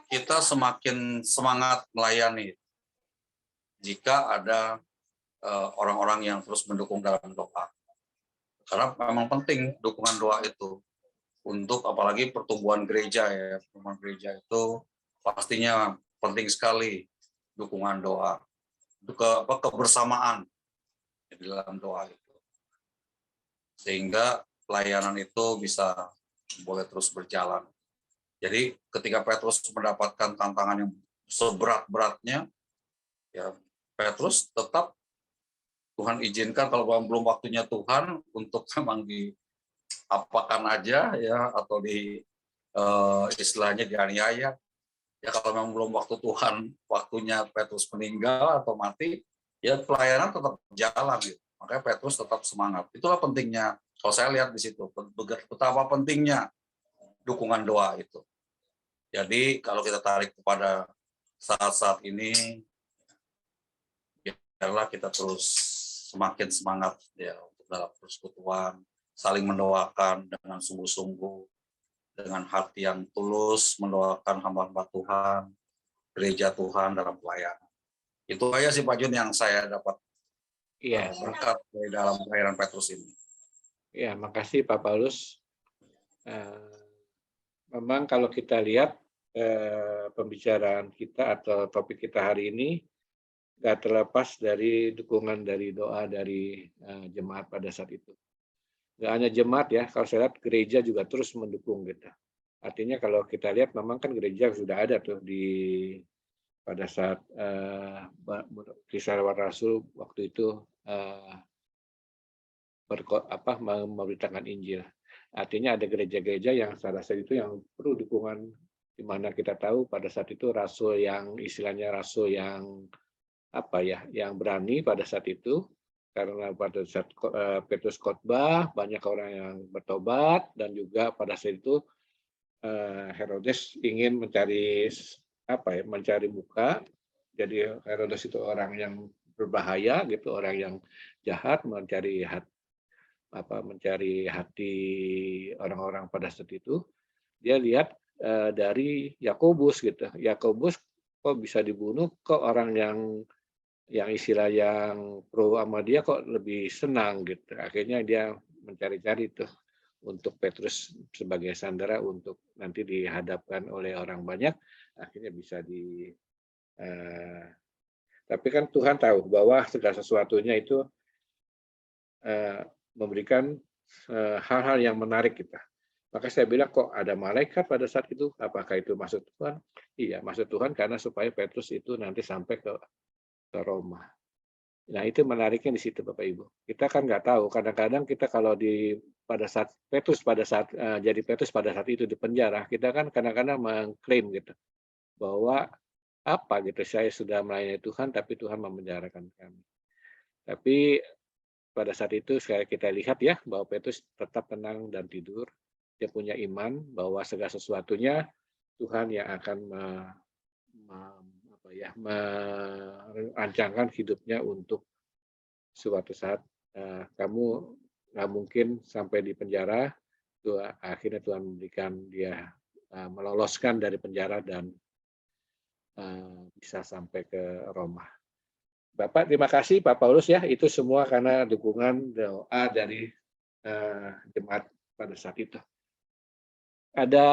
kita semakin semangat melayani. Jika ada orang-orang yang terus mendukung dalam doa. Karena memang penting dukungan doa itu. Untuk apalagi pertumbuhan gereja ya. Pertumbuhan gereja itu pastinya penting sekali dukungan doa. Kebersamaan di dalam doa itu. Sehingga pelayanan itu bisa boleh terus berjalan. Jadi ketika Petrus mendapatkan tantangan yang seberat-beratnya, ya Petrus tetap Tuhan izinkan kalau belum waktunya Tuhan untuk memang diapakan aja ya, atau istilahnya dianiaya. Ya kalau memang belum waktu Tuhan, waktunya Petrus meninggal atau mati, ya pelayanan tetap jalan gitu. Makanya Petrus tetap semangat. Itulah pentingnya. Kalau saya lihat di situ, betapa pentingnya dukungan doa itu. Jadi kalau kita tarik kepada saat-saat ini, biarlah kita terus semakin semangat ya untuk dalam persekutuan, saling mendoakan dengan sungguh-sungguh, dengan hati yang tulus mendoakan hamba-hamba Tuhan, gereja Tuhan dalam pelayanan. Itu aja sih Pak Jun yang saya dapat berkat dari dalam pelayanan Petrus ini. Ya, makasih Pak Paulus. Memang kalau kita lihat pembicaraan kita atau topik kita hari ini nggak terlepas dari dukungan dari doa dari jemaat pada saat itu. Nggak hanya jemaat ya, kalau saya lihat gereja juga terus mendukung kita. Artinya kalau kita lihat memang kan gereja sudah ada tuh pada saat Kisah Para Rasul waktu itu memberitakan Injil. Artinya ada gereja-gereja yang saya rasa itu yang perlu dukungan, di mana kita tahu pada saat itu rasul yang istilahnya rasul yang yang berani pada saat itu, karena pada saat Petrus khotbah banyak orang yang bertobat, dan juga pada saat itu Herodes ingin mencari mencari muka. Jadi Herodes itu orang yang berbahaya gitu, orang yang jahat, mencari hati orang-orang pada saat itu. Dia lihat dari Yakobus gitu. Yakobus kok bisa dibunuh, kok orang yang istilah yang pro sama dia kok lebih senang gitu. Akhirnya dia mencari-cari tuh untuk Petrus sebagai sandera untuk nanti dihadapkan oleh orang banyak, akhirnya bisa tapi kan Tuhan tahu bahwa segala sesuatunya itu memberikan hal-hal yang menarik kita. Maka saya bilang, kok ada malaikat pada saat itu? Apakah itu maksud Tuhan? Iya, maksud Tuhan karena supaya Petrus itu nanti sampai ke Roma. Nah, itu menariknya di situ, Bapak Ibu. Kita kan nggak tahu. Kadang-kadang kita kalau pada saat Petrus pada saat itu di penjara, kita kan kadang-kadang mengklaim gitu bahwa saya sudah melayani Tuhan, tapi Tuhan memenjarakan kami. Tapi pada saat itu kita lihat ya bahwa Petrus tetap tenang dan tidur. Dia punya iman bahwa segala sesuatunya Tuhan yang akan merancangkan hidupnya untuk suatu saat kamu nggak mungkin sampai di penjara. Akhirnya Tuhan memberikan dia meloloskan dari penjara dan bisa sampai ke Roma. Bapak, terima kasih Pak Paulus ya, itu semua karena dukungan doa dari jemaat pada saat itu. Ada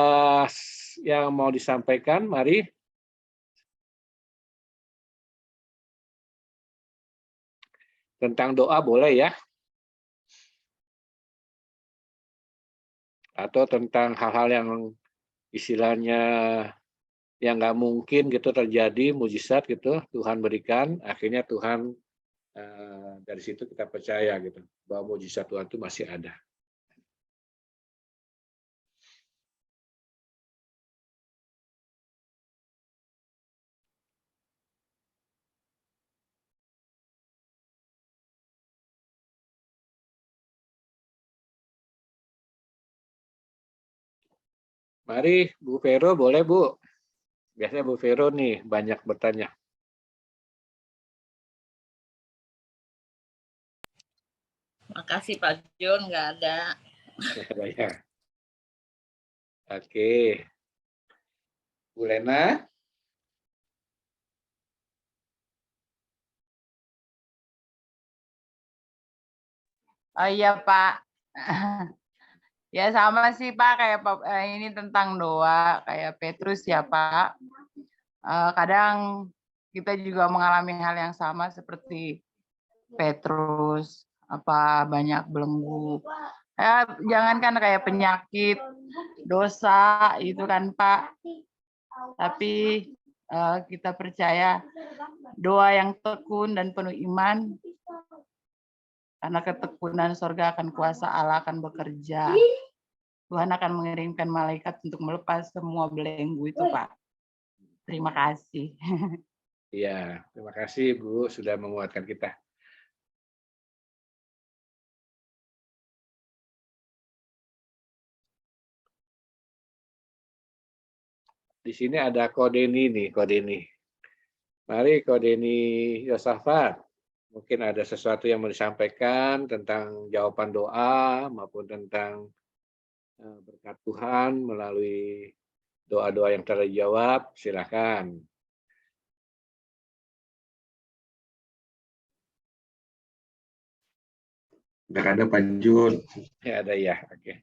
yang mau disampaikan? Mari. Tentang doa boleh ya? Atau tentang hal-hal yang istilahnya yang nggak mungkin gitu terjadi, mujizat gitu, Tuhan berikan, akhirnya Tuhan dari situ kita percaya gitu bahwa mujizat Tuhan itu masih ada. Mari Bu Vero, boleh Bu? Biasanya Bu Vero nih banyak bertanya. Makasih Pak John, nggak ada. Banyak. Oke. Bu Lena? Oh iya Pak. Ya sama sih Pak, kayak ini tentang doa, kayak Petrus ya Pak. Kadang kita juga mengalami hal yang sama seperti Petrus, banyak belenggu. Jangankan kayak penyakit, dosa itu kan Pak. Tapi kita percaya doa yang tekun dan penuh iman, karena ketekunan sorga akan kuasa Allah akan bekerja. Tuhan akan mengirimkan malaikat untuk melepas semua belenggu itu, Pak. Terima kasih. Iya, terima kasih Bu sudah menguatkan kita. Di sini ada Kodeni nih, Kodeni. Mari Kodeni Yosafat. Mungkin ada sesuatu yang mau disampaikan tentang jawaban doa maupun tentang berkat Tuhan melalui doa-doa yang terjawab. Silakan. Nggak ada Pak Jun. Ya, ada ya, oke.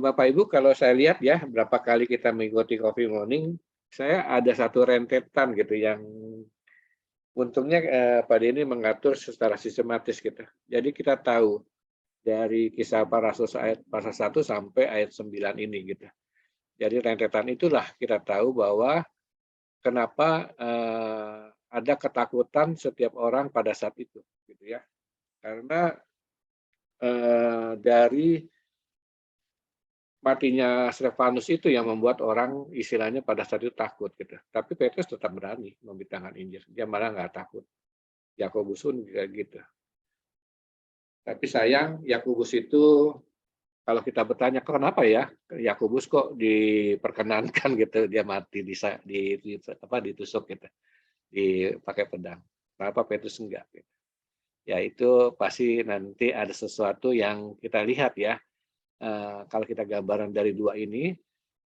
Bapak Ibu, kalau saya lihat ya, berapa kali kita mengikuti Coffee Morning, saya ada satu rentetan gitu yang untungnya Pak Denny mengatur secara sistematis gitu. Jadi kita tahu dari Kisah Para Rasul ayat pasal 1 sampai ayat 9 ini gitu. Jadi rentetan itulah kita tahu bahwa kenapa ada ketakutan setiap orang pada saat itu gitu ya. Karena dari matinya Stefanus itu yang membuat orang istilahnya pada saat itu takut gitu. Tapi Petrus tetap berani membentangkan Injil. Dia malah nggak takut. Yakobus pun juga gitu. Tapi sayang Yakobus itu kalau kita bertanya kenapa ya Yakobus kok diperkenankan gitu dia mati ditusuk gitu, dipakai pedang. Kenapa Petrus enggak? Gitu. Ya itu pasti nanti ada sesuatu yang kita lihat ya. Kalau kita gambaran dari dua ini,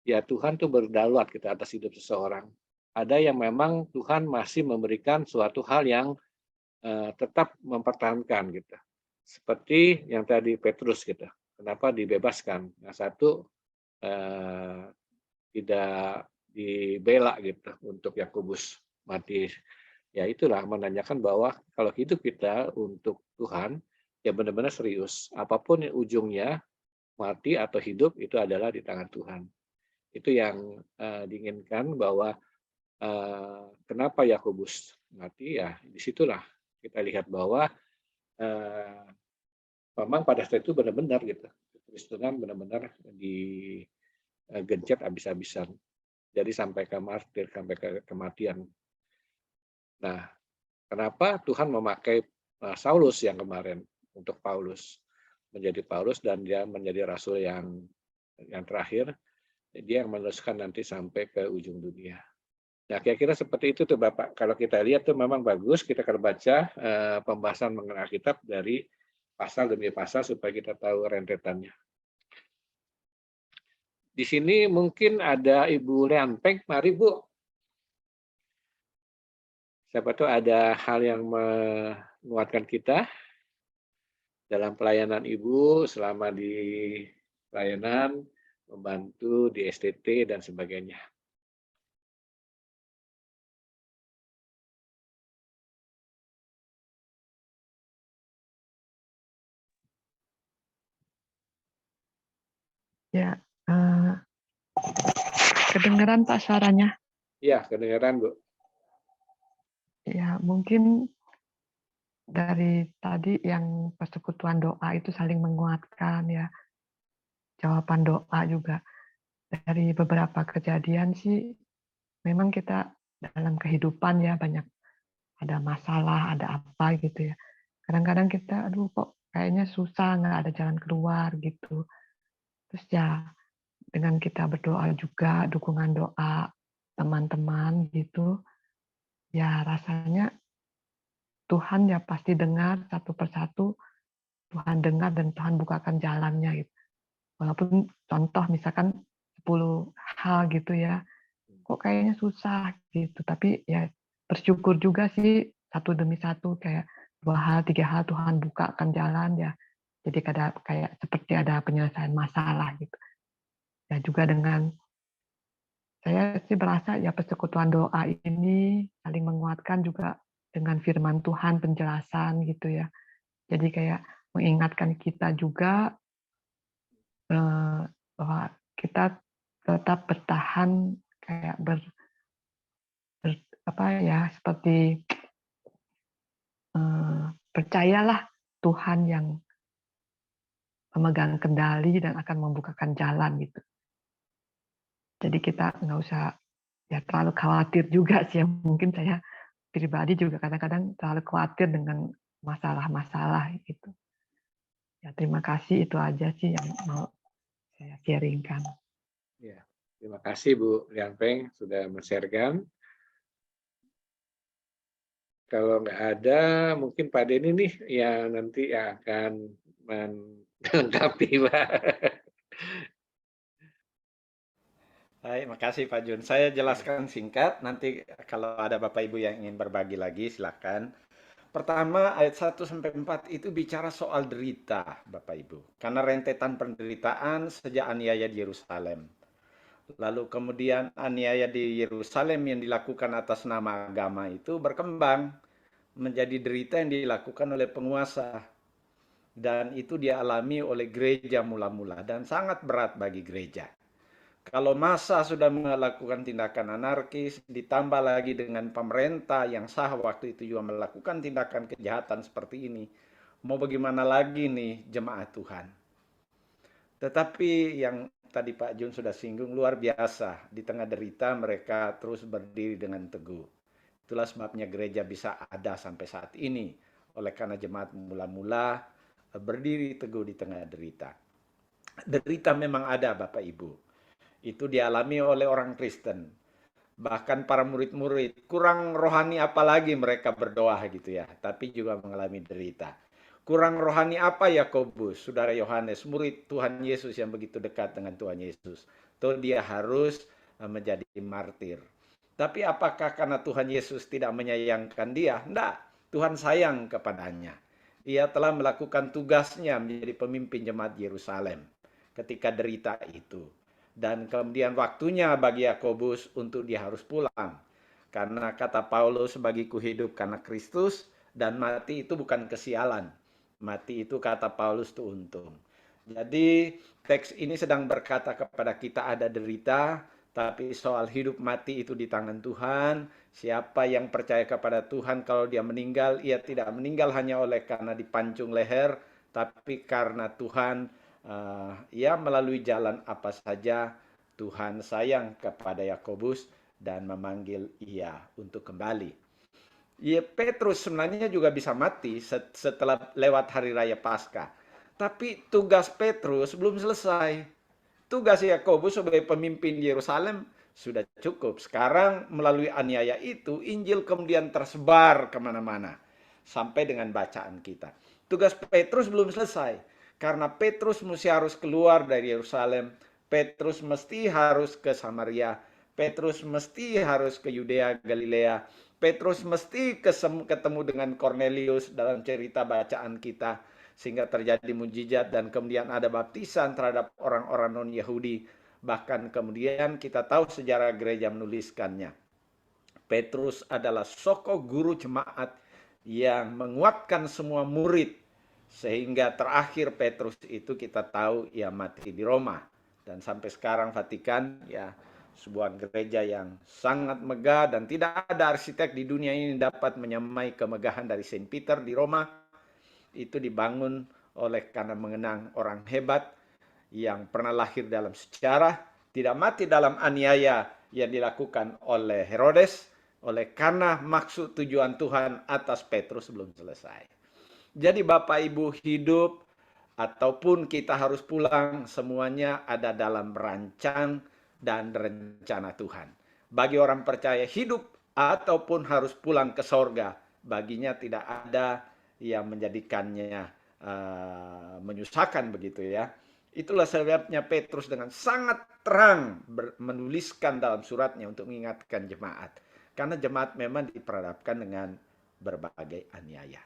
ya Tuhan tuh berdaulat kita atas hidup seseorang. Ada yang memang Tuhan masih memberikan suatu hal yang tetap mempertahankan gitu. Seperti yang tadi Petrus gitu. Kenapa dibebaskan? Yang satu tidak dibela gitu untuk Yakobus mati. Ya itulah menanyakan bahwa kalau hidup kita untuk Tuhan ya benar-benar serius. Apapun yang ujungnya mati atau hidup itu adalah di tangan Tuhan. Itu yang diinginkan bahwa kenapa Yakobus mati ya disitulah kita lihat bahwa memang pada saat itu benar-benar gitu Kristenan benar-benar digencet habis-habisan. Jadi sampai ke martir, sampai ke kematian. Nah, kenapa Tuhan memakai Saulus yang kemarin untuk Paulus menjadi Paulus dan dia menjadi rasul yang terakhir, dia yang meneruskan nanti sampai ke ujung dunia. Nah, kira-kira seperti itu tuh Bapak. Kalau kita lihat tuh memang bagus kita akan baca pembahasan mengenai Alkitab dari pasal demi pasal supaya kita tahu rentetannya. Di sini mungkin ada Ibu Leanpeng, mari Bu. Siapa tahu ada hal yang menguatkan kita dalam pelayanan Ibu selama di pelayanan, membantu di STT dan sebagainya. Ya, kedengeran Pak suaranya? Iya, kedengeran Bu. Ya, mungkin dari tadi yang persekutuan doa itu saling menguatkan ya. Jawaban doa juga. Dari beberapa kejadian sih, memang kita dalam kehidupan ya banyak ada masalah, ada apa gitu ya. Kadang-kadang kita, aduh kok kayaknya susah, nggak ada jalan keluar gitu. Terus ya dengan kita berdoa juga, dukungan doa teman-teman gitu, ya rasanya Tuhan ya pasti dengar satu persatu, Tuhan dengar dan Tuhan bukakan jalannya gitu. Walaupun contoh misalkan 10 hal gitu ya, kok kayaknya susah gitu, tapi ya bersyukur juga sih satu demi satu kayak 2 hal, 3 hal Tuhan bukakan jalan ya. Jadi kayak seperti ada penyelesaian masalah gitu. Ya juga dengan saya sih berasa ya persekutuan doa ini saling menguatkan juga dengan firman Tuhan penjelasan gitu ya. Jadi kayak mengingatkan kita juga bahwa kita tetap bertahan kayak seperti percayalah Tuhan yang memegang kendali dan akan membukakan jalan gitu. Jadi kita nggak usah ya terlalu khawatir juga sih. Mungkin saya pribadi juga kadang-kadang terlalu khawatir dengan masalah-masalah gitu. Ya terima kasih, itu aja sih yang mau saya sharingkan. Ya, terima kasih Bu Lianpeng sudah men-sharekan. Kalau nggak ada, mungkin Pak Denny nih yang nanti akan melengkapi Pak. Baik, makasih Pak Jun. Saya jelaskan singkat, nanti kalau ada Bapak Ibu yang ingin berbagi lagi, silakan. Pertama, ayat 1-4 itu bicara soal derita, Bapak Ibu. Karena rentetan penderitaan sejak aniaya di Yerusalem. Lalu kemudian aniaya di Yerusalem yang dilakukan atas nama agama itu berkembang menjadi derita yang dilakukan oleh penguasa. Dan itu dialami oleh gereja mula-mula dan sangat berat bagi gereja. Kalau massa sudah melakukan tindakan anarkis, ditambah lagi dengan pemerintah yang sah waktu itu juga melakukan tindakan kejahatan seperti ini, mau bagaimana lagi nih jemaat Tuhan? Tetapi yang tadi Pak Jun sudah singgung, luar biasa. Di tengah derita mereka terus berdiri dengan teguh. Itulah sebabnya gereja bisa ada sampai saat ini. Oleh karena jemaat mula-mula berdiri teguh di tengah derita. Derita memang ada Bapak Ibu. Itu dialami oleh orang Kristen. Bahkan para murid-murid, kurang rohani apalagi mereka berdoa gitu ya. Tapi juga mengalami derita. Kurang rohani apa Yakobus, saudara Yohanes, murid Tuhan Yesus yang begitu dekat dengan Tuhan Yesus. Tuh dia harus menjadi martir. Tapi apakah karena Tuhan Yesus tidak menyayangkan dia? Tidak, Tuhan sayang kepadanya. Ia telah melakukan tugasnya menjadi pemimpin jemaat Yerusalem ketika derita itu. Dan kemudian waktunya bagi Yakobus untuk dia harus pulang. Karena kata Paulus, bagiku hidup karena Kristus, dan mati itu bukan kesialan. Mati itu kata Paulus itu untung. Jadi teks ini sedang berkata kepada kita ada derita, tapi soal hidup mati itu di tangan Tuhan. Siapa yang percaya kepada Tuhan kalau dia meninggal, ia tidak meninggal hanya oleh karena dipancung leher, tapi karena Tuhan ya melalui jalan apa saja Tuhan sayang kepada Yakobus dan memanggil ia untuk kembali. Ya, Petrus sebenarnya juga bisa mati setelah lewat hari raya Paskah. Tapi tugas Petrus belum selesai. Tugas Yakobus sebagai pemimpin Yerusalem sudah cukup. Sekarang melalui aniaya itu, Injil kemudian tersebar kemana-mana. Sampai dengan bacaan kita. Tugas Petrus belum selesai. Karena Petrus mesti harus keluar dari Yerusalem. Petrus mesti harus ke Samaria. Petrus mesti harus ke Yudea, Galilea. Petrus mesti ketemu dengan Cornelius dalam cerita bacaan kita. Sehingga terjadi mujizat dan kemudian ada baptisan terhadap orang-orang non-Yahudi. Bahkan kemudian kita tahu sejarah gereja menuliskannya. Petrus adalah sosok guru jemaat yang menguatkan semua murid. Sehingga terakhir Petrus itu kita tahu ia mati di Roma. Dan sampai sekarang Vatikan ya sebuah gereja yang sangat megah dan tidak ada arsitek di dunia ini dapat menyamai kemegahan dari Saint Peter di Roma. Itu dibangun oleh karena mengenang orang hebat yang pernah lahir dalam sejarah, tidak mati dalam aniaya yang dilakukan oleh Herodes, oleh karena maksud tujuan Tuhan atas Petrus belum selesai. Jadi Bapak Ibu hidup ataupun kita harus pulang, semuanya ada dalam rancang dan rencana Tuhan. Bagi orang percaya hidup ataupun harus pulang ke sorga, baginya tidak ada yang menjadikannya menyusahkan begitu ya. Itulah sebabnya Petrus dengan sangat terang menuliskan dalam suratnya untuk mengingatkan jemaat. Karena jemaat memang diperhadapkan dengan berbagai aniaya.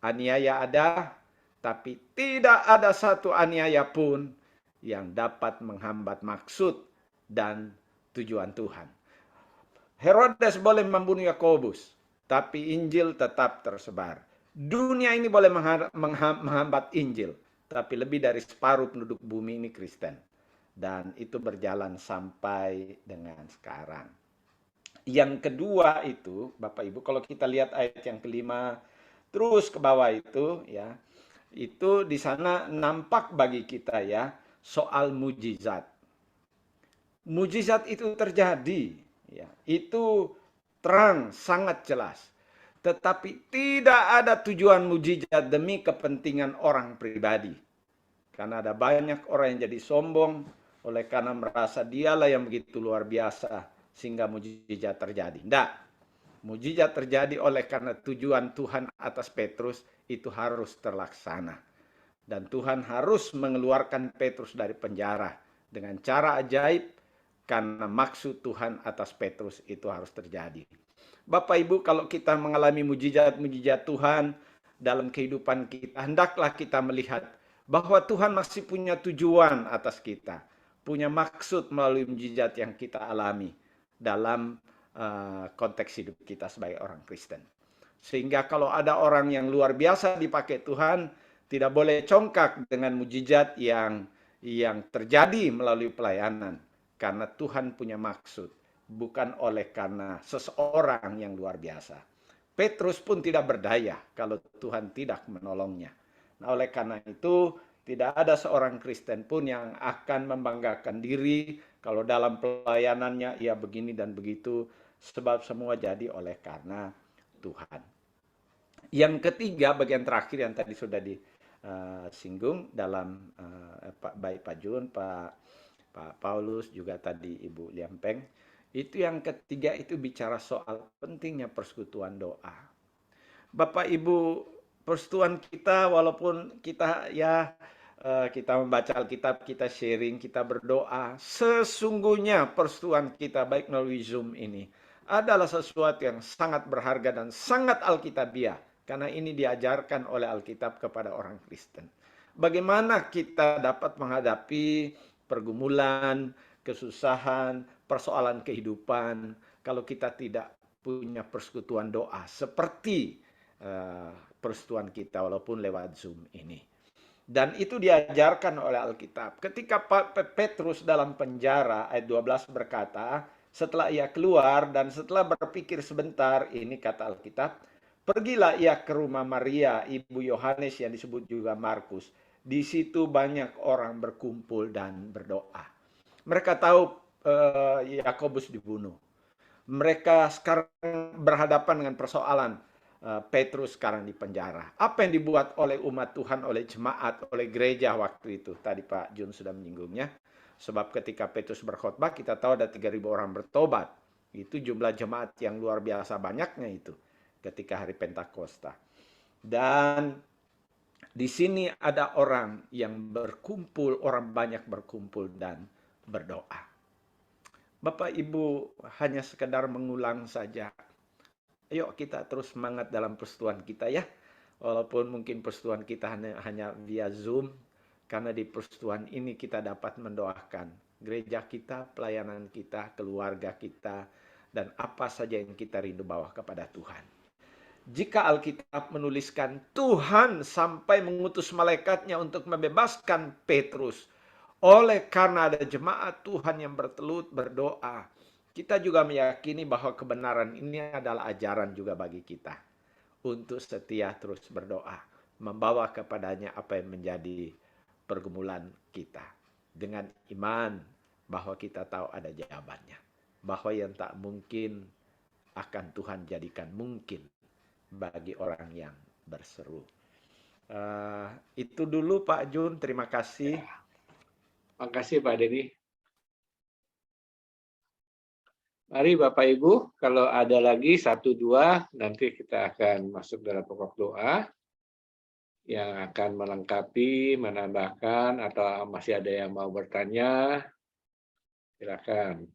Aniaya ada, tapi tidak ada satu aniaya pun yang dapat menghambat maksud dan tujuan Tuhan. Herodes boleh membunuh Yakobus, tapi Injil tetap tersebar. Dunia ini boleh menghambat Injil, tapi lebih dari separuh penduduk bumi ini Kristen. Dan itu berjalan sampai dengan sekarang. Yang kedua itu, Bapak Ibu, kalau kita lihat ayat yang kelima, terus ke bawah itu, ya, itu di sana nampak bagi kita ya, soal mujizat. Mujizat itu terjadi, ya, itu terang, sangat jelas. Tetapi tidak ada tujuan mujizat demi kepentingan orang pribadi. Karena ada banyak orang yang jadi sombong, oleh karena merasa dialah yang begitu luar biasa, sehingga mujizat terjadi. Tidak. Mujizat terjadi oleh karena tujuan Tuhan atas Petrus itu harus terlaksana. Dan Tuhan harus mengeluarkan Petrus dari penjara dengan cara ajaib, karena maksud Tuhan atas Petrus itu harus terjadi. Bapak Ibu, kalau kita mengalami mujizat-mujizat Tuhan dalam kehidupan kita, hendaklah kita melihat bahwa Tuhan masih punya tujuan atas kita, punya maksud melalui mujizat yang kita alami dalam konteks hidup kita sebagai orang Kristen. Sehingga kalau ada orang yang luar biasa dipakai Tuhan, tidak boleh congkak dengan mujizat yang terjadi melalui pelayanan. Karena Tuhan punya maksud, bukan oleh karena seseorang yang luar biasa. Petrus pun tidak berdaya kalau Tuhan tidak menolongnya. Nah, oleh karena itu, Tidak ada seorang Kristen pun yang akan membanggakan diri kalau dalam pelayanannya ia begini dan begitu, sebab semua jadi oleh karena Tuhan. Yang ketiga, bagian terakhir yang tadi sudah disinggung dalam baik Pak Jun, Pak Paulus, juga tadi Ibu Liampeng, itu yang ketiga itu bicara soal pentingnya persekutuan doa. Bapak Ibu, persekutuan kita walaupun kita kita membaca Alkitab, kita sharing, kita berdoa, sesungguhnya persekutuan kita baik melalui Zoom ini adalah sesuatu yang sangat berharga dan sangat alkitabiah, karena ini diajarkan oleh Alkitab kepada orang Kristen. Bagaimana kita dapat menghadapi pergumulan, kesusahan, persoalan kehidupan kalau kita tidak punya persekutuan doa seperti persekutuan kita walaupun lewat Zoom ini. Dan itu diajarkan oleh Alkitab. Ketika Petrus dalam penjara, ayat 12 berkata, setelah ia keluar dan setelah berpikir sebentar, ini kata Alkitab, pergilah ia ke rumah Maria, ibu Yohanes yang disebut juga Markus. Di situ banyak orang berkumpul dan berdoa. Mereka tahu Yakobus dibunuh. Mereka sekarang berhadapan dengan persoalan Petrus sekarang di penjara. Apa yang dibuat oleh umat Tuhan, oleh jemaat, oleh gereja waktu itu? Tadi Pak Jun sudah menyinggungnya. Sebab ketika Petrus berkhotbah, kita tahu ada 3.000 orang bertobat. Itu jumlah jemaat yang luar biasa banyaknya itu ketika hari Pentakosta. Dan di sini ada orang yang berkumpul, orang banyak berkumpul dan berdoa. Bapak Ibu, hanya sekedar mengulang saja. Ayo kita terus semangat dalam persekutuan kita ya. Walaupun mungkin persekutuan kita hanya via Zoom, karena di persekutuan ini kita dapat mendoakan gereja kita, pelayanan kita, keluarga kita, dan apa saja yang kita rindu bawa kepada Tuhan. Jika Alkitab menuliskan Tuhan sampai mengutus malaikatnya untuk membebaskan Petrus, oleh karena ada jemaat Tuhan yang bertelut berdoa, kita juga meyakini bahwa kebenaran ini adalah ajaran juga bagi kita untuk setia terus berdoa, membawa kepadanya apa yang menjadi pergumulan kita dengan iman bahwa kita tahu ada jawabannya, bahwa yang tak mungkin akan Tuhan jadikan mungkin bagi orang yang berseru. Itu dulu Pak Jun, terima kasih. Makasih Pak Denny. Mari Bapak Ibu, kalau ada lagi 1-2, nanti kita akan masuk dalam pokok doa yang akan melengkapi, menambahkan, atau masih ada yang mau bertanya, silakan.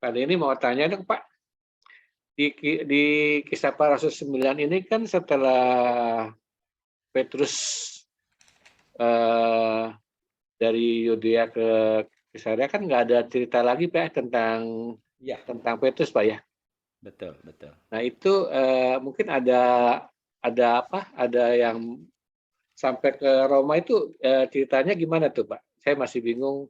Pak Denny mau tanya dong Pak. Di Kisah Para Rasul 9 ini kan setelah Petrus dari Yudea ke Kesarea kan nggak ada cerita lagi Pak tentang Petrus Pak ya. Betul, betul. Nah itu mungkin ada apa? Ada yang sampai ke Roma itu ceritanya gimana tuh Pak? Saya masih bingung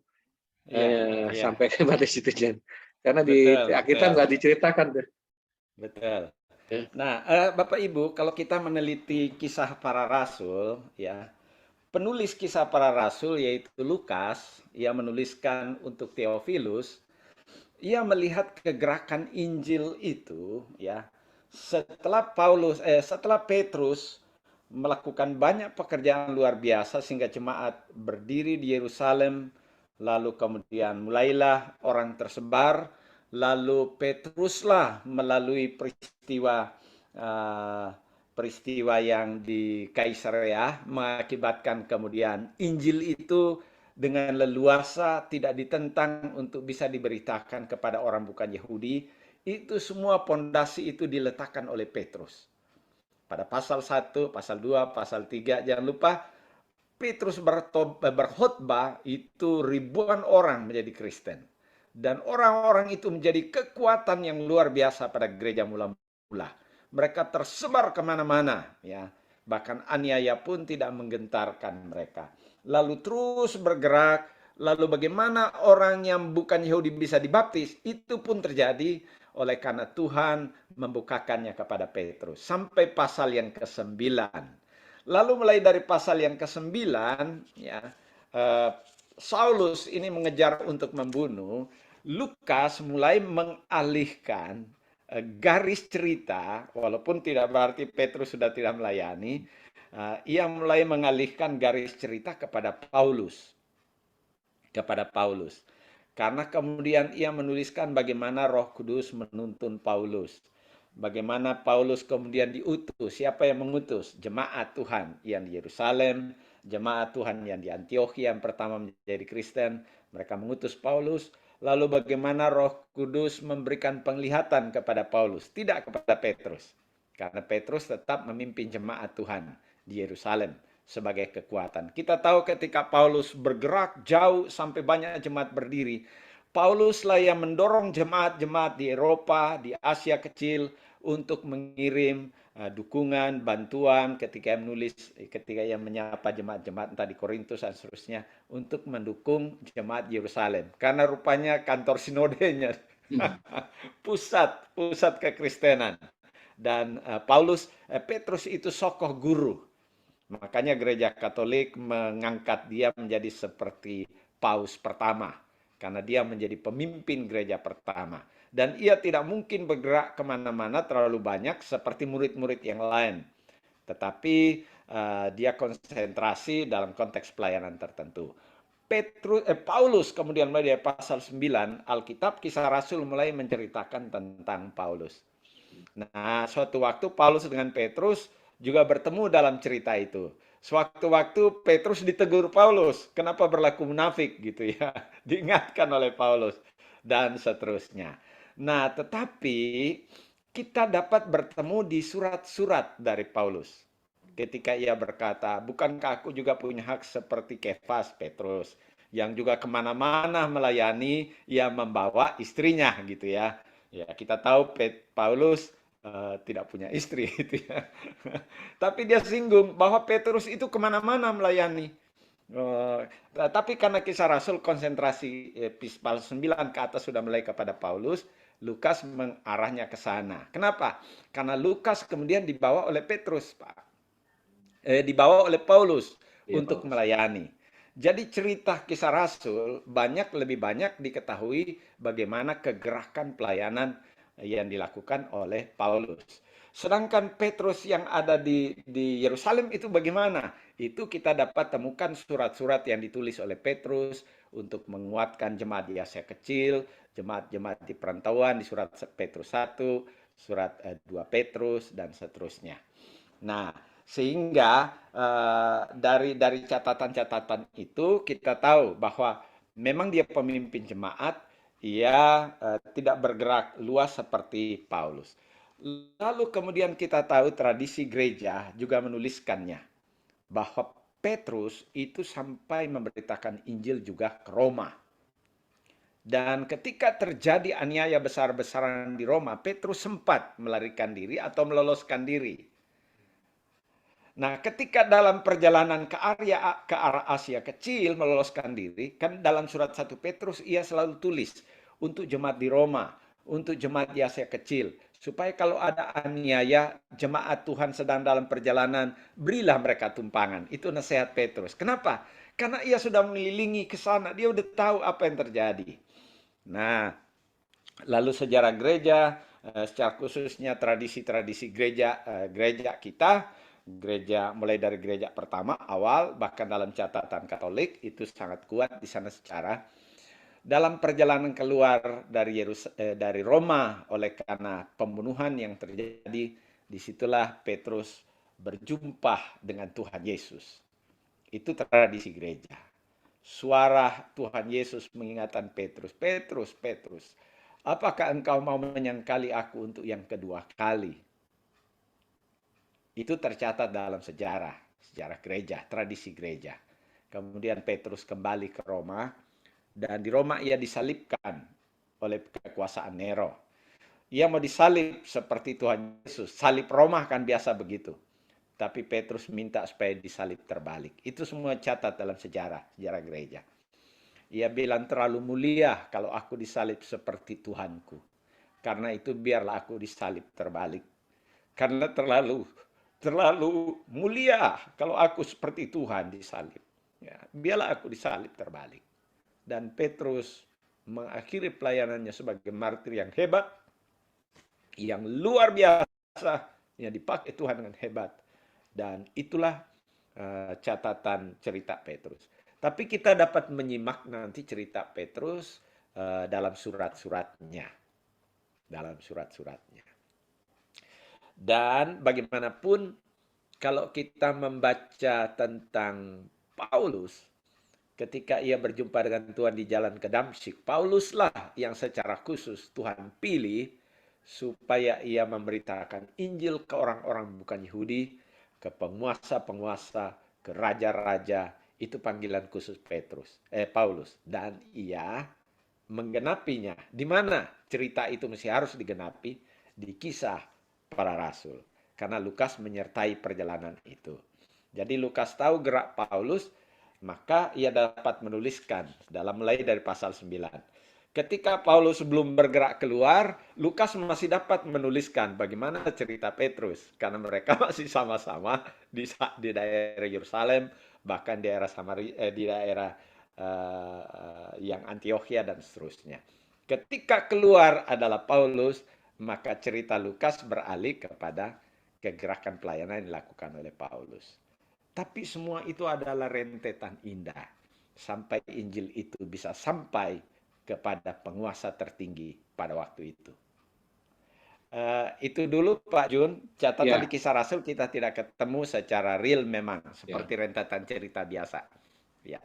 sampai ke mana situ Jen. Karena di Alkitab nggak diceritakan tuh. Betul. Nah, Bapak Ibu, kalau kita meneliti Kisah Para Rasul, ya, penulis Kisah Para Rasul yaitu Lukas, ia menuliskan untuk Theophilus, ia melihat kegerakan Injil itu, ya, setelah Petrus melakukan banyak pekerjaan luar biasa sehingga jemaat berdiri di Yerusalem. Lalu kemudian mulailah orang tersebar, lalu Petruslah melalui peristiwa yang di Kaisarea mengakibatkan kemudian Injil itu dengan leluasa tidak ditentang untuk bisa diberitakan kepada orang bukan Yahudi. Itu semua pondasi itu diletakkan oleh Petrus. Pada pasal 1, pasal 2, pasal 3, jangan lupa Petrus berkhotbah itu ribuan orang menjadi Kristen. Dan orang-orang itu menjadi kekuatan yang luar biasa pada gereja mula-mula. Mereka tersebar kemana-mana. Ya. bahkan aniaya pun tidak menggentarkan mereka. Lalu terus bergerak, lalu bagaimana orang yang bukan Yahudi bisa dibaptis, itu pun terjadi oleh karena Tuhan membukakannya kepada Petrus. Sampai pasal yang ke-9. Lalu mulai dari pasal yang ke-9, ya, Saulus ini mengejar untuk membunuh. Lukas mulai mengalihkan garis cerita, walaupun tidak berarti Petrus sudah tidak melayani, ia mulai mengalihkan garis cerita kepada Paulus. Karena kemudian ia menuliskan bagaimana Roh Kudus menuntun Paulus. Bagaimana Paulus kemudian diutus. Siapa yang mengutus? Jemaat Tuhan yang di Yerusalem, jemaat Tuhan yang di Antiokhia yang pertama menjadi Kristen. Mereka mengutus Paulus. Lalu bagaimana Roh Kudus memberikan penglihatan kepada Paulus, tidak kepada Petrus. Karena Petrus tetap memimpin jemaat Tuhan di Yerusalem sebagai kekuatan. Kita tahu ketika Paulus bergerak jauh sampai banyak jemaat berdiri, Pauluslah yang mendorong jemaat-jemaat di Eropa, di Asia Kecil untuk mengirim dukungan, bantuan ketika ia menyapa jemaat-jemaat entah di Korintus dan seterusnya untuk mendukung jemaat Yerusalem. Karena rupanya kantor sinodenya pusat kekristenan. Dan Petrus itu sokoh guru. Makanya gereja Katolik mengangkat dia menjadi seperti paus pertama. Karena dia menjadi pemimpin gereja pertama. Dan ia tidak mungkin bergerak kemana-mana terlalu banyak seperti murid-murid yang lain. Tetapi dia konsentrasi dalam konteks pelayanan tertentu. Paulus kemudian mulai dari pasal 9, Alkitab Kisah Rasul mulai menceritakan tentang Paulus. Nah, suatu waktu Paulus dengan Petrus juga bertemu dalam cerita itu. Sewaktu-waktu Petrus ditegur Paulus, kenapa berlaku munafik gitu ya. Diingatkan oleh Paulus dan seterusnya. Nah, tetapi kita dapat bertemu di surat-surat dari Paulus. Ketika ia berkata, bukankah aku juga punya hak seperti Kefas, Petrus, yang juga kemana-mana melayani, ia membawa istrinya gitu ya. Ya, kita tahu Paulus tidak punya istri gitu ya. Tapi dia singgung bahwa Petrus itu kemana-mana melayani. Tapi karena Kisah Rasul konsentrasi pasal 9 ke atas sudah mulai kepada Paulus, Lukas mengarahnya ke sana. Kenapa? Karena Lukas kemudian dibawa oleh Petrus, Pak. Dibawa oleh Paulus untuk melayani. Jadi cerita Kisah Rasul lebih banyak diketahui bagaimana kegerakan pelayanan yang dilakukan oleh Paulus. Sedangkan Petrus yang ada di Yerusalem itu bagaimana? Itu kita dapat temukan surat-surat yang ditulis oleh Petrus untuk menguatkan jemaat di Asia Kecil, jemaat-jemaat di perantauan di surat Petrus 1, surat 2 Petrus, dan seterusnya. Nah, sehingga dari catatan-catatan itu kita tahu bahwa memang dia pemimpin jemaat, ia tidak bergerak luas seperti Paulus. Lalu kemudian kita tahu tradisi gereja juga menuliskannya bahwa Petrus itu sampai memberitakan Injil juga ke Roma. Dan ketika terjadi aniaya besar-besaran di Roma, Petrus sempat melarikan diri atau meloloskan diri. Nah, ketika dalam perjalanan ke arah Asia Kecil meloloskan diri, kan dalam surat 1 Petrus ia selalu tulis untuk jemaat di Roma, untuk jemaat di Asia Kecil, supaya kalau ada aniaya, jemaat Tuhan sedang dalam perjalanan, berilah mereka tumpangan. Itu nasihat Petrus. Kenapa? Karena ia sudah mengelilingi ke sana, dia udah tahu apa yang terjadi. Nah, lalu sejarah gereja, secara khususnya tradisi-tradisi gereja kita, gereja mulai dari gereja pertama awal, bahkan dalam catatan Katolik itu sangat kuat di sana secara dalam perjalanan keluar dari Roma oleh karena pembunuhan yang terjadi, disitulah Petrus berjumpa dengan Tuhan Yesus. Itu tradisi gereja. Suara Tuhan Yesus mengingatkan Petrus, Petrus, Petrus, apakah engkau mau menyangkali aku untuk yang kedua kali? Itu tercatat dalam sejarah gereja, tradisi gereja. Kemudian Petrus kembali ke Roma, dan di Roma ia disalibkan oleh kekuasaan Nero. Ia mau disalib seperti Tuhan Yesus. Salib Roma kan biasa begitu. tapi Petrus minta supaya disalib terbalik. Itu semua catat dalam sejarah gereja. Ia bilang terlalu mulia kalau aku disalib seperti Tuhanku. Karena itu biarlah aku disalib terbalik. Karena terlalu mulia kalau aku seperti Tuhan disalib. Ya, biarlah aku disalib terbalik. Dan Petrus mengakhiri pelayanannya sebagai martir yang hebat, yang luar biasa, yang dipakai Tuhan dengan hebat. Dan itulah catatan cerita Petrus. Tapi kita dapat menyimak nanti cerita Petrus dalam surat-suratnya. Dan bagaimanapun kalau kita membaca tentang Paulus, ketika ia berjumpa dengan Tuhan di jalan ke Damsyik, Pauluslah yang secara khusus Tuhan pilih supaya ia memberitakan Injil ke orang-orang bukan Yahudi, ke penguasa-penguasa, ke raja-raja. Itu panggilan khusus Paulus. Dan ia menggenapinya. Di mana cerita itu harus digenapi? Di Kisah Para Rasul. Karena Lukas menyertai perjalanan itu. Jadi Lukas tahu gerak Paulus, maka ia dapat menuliskan mulai dari pasal 9. Ketika Paulus belum bergerak keluar, Lukas masih dapat menuliskan bagaimana cerita Petrus. Karena mereka masih sama-sama di daerah Yerusalem, bahkan di daerah yang Antiokhia dan seterusnya. Ketika keluar adalah Paulus, maka cerita Lukas beralih kepada kegerakan pelayanan yang dilakukan oleh Paulus. Tapi semua itu adalah rentetan indah. Sampai Injil itu bisa sampai kepada penguasa tertinggi pada waktu itu. Itu dulu Pak Jun, catatan di Kisah Rasul kita tidak ketemu secara real memang, seperti rentetan cerita biasa. Ya.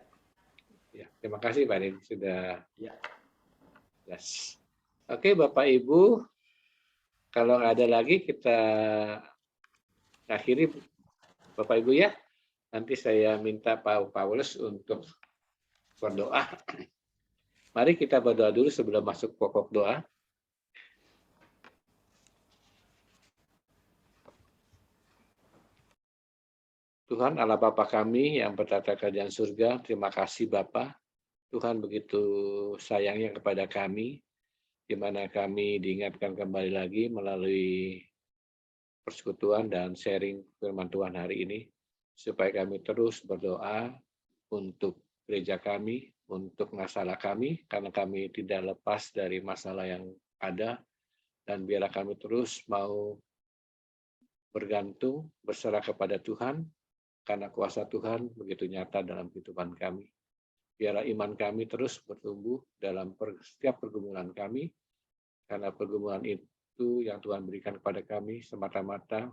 Terima kasih Pak Din sudah jelas. Oke Bapak Ibu, kalau nggak ada lagi kita akhiri Bapak Ibu ya. Nanti saya minta Pak Paulus untuk berdoa. Mari kita berdoa dulu sebelum masuk pokok doa. Tuhan Allah Bapa kami yang bertata kerajaan surga, terima kasih Bapa. Tuhan begitu sayangnya kepada kami, di mana kami diingatkan kembali lagi melalui persekutuan dan sharing firman Tuhan hari ini, supaya kami terus berdoa untuk gereja kami, untuk masalah kami, karena kami tidak lepas dari masalah yang ada, dan biarlah kami terus mau bergantung, berserah kepada Tuhan, karena kuasa Tuhan begitu nyata dalam kehidupan kami. Biarlah iman kami terus bertumbuh dalam setiap pergumulan kami, karena pergumulan itu yang Tuhan berikan kepada kami semata-mata,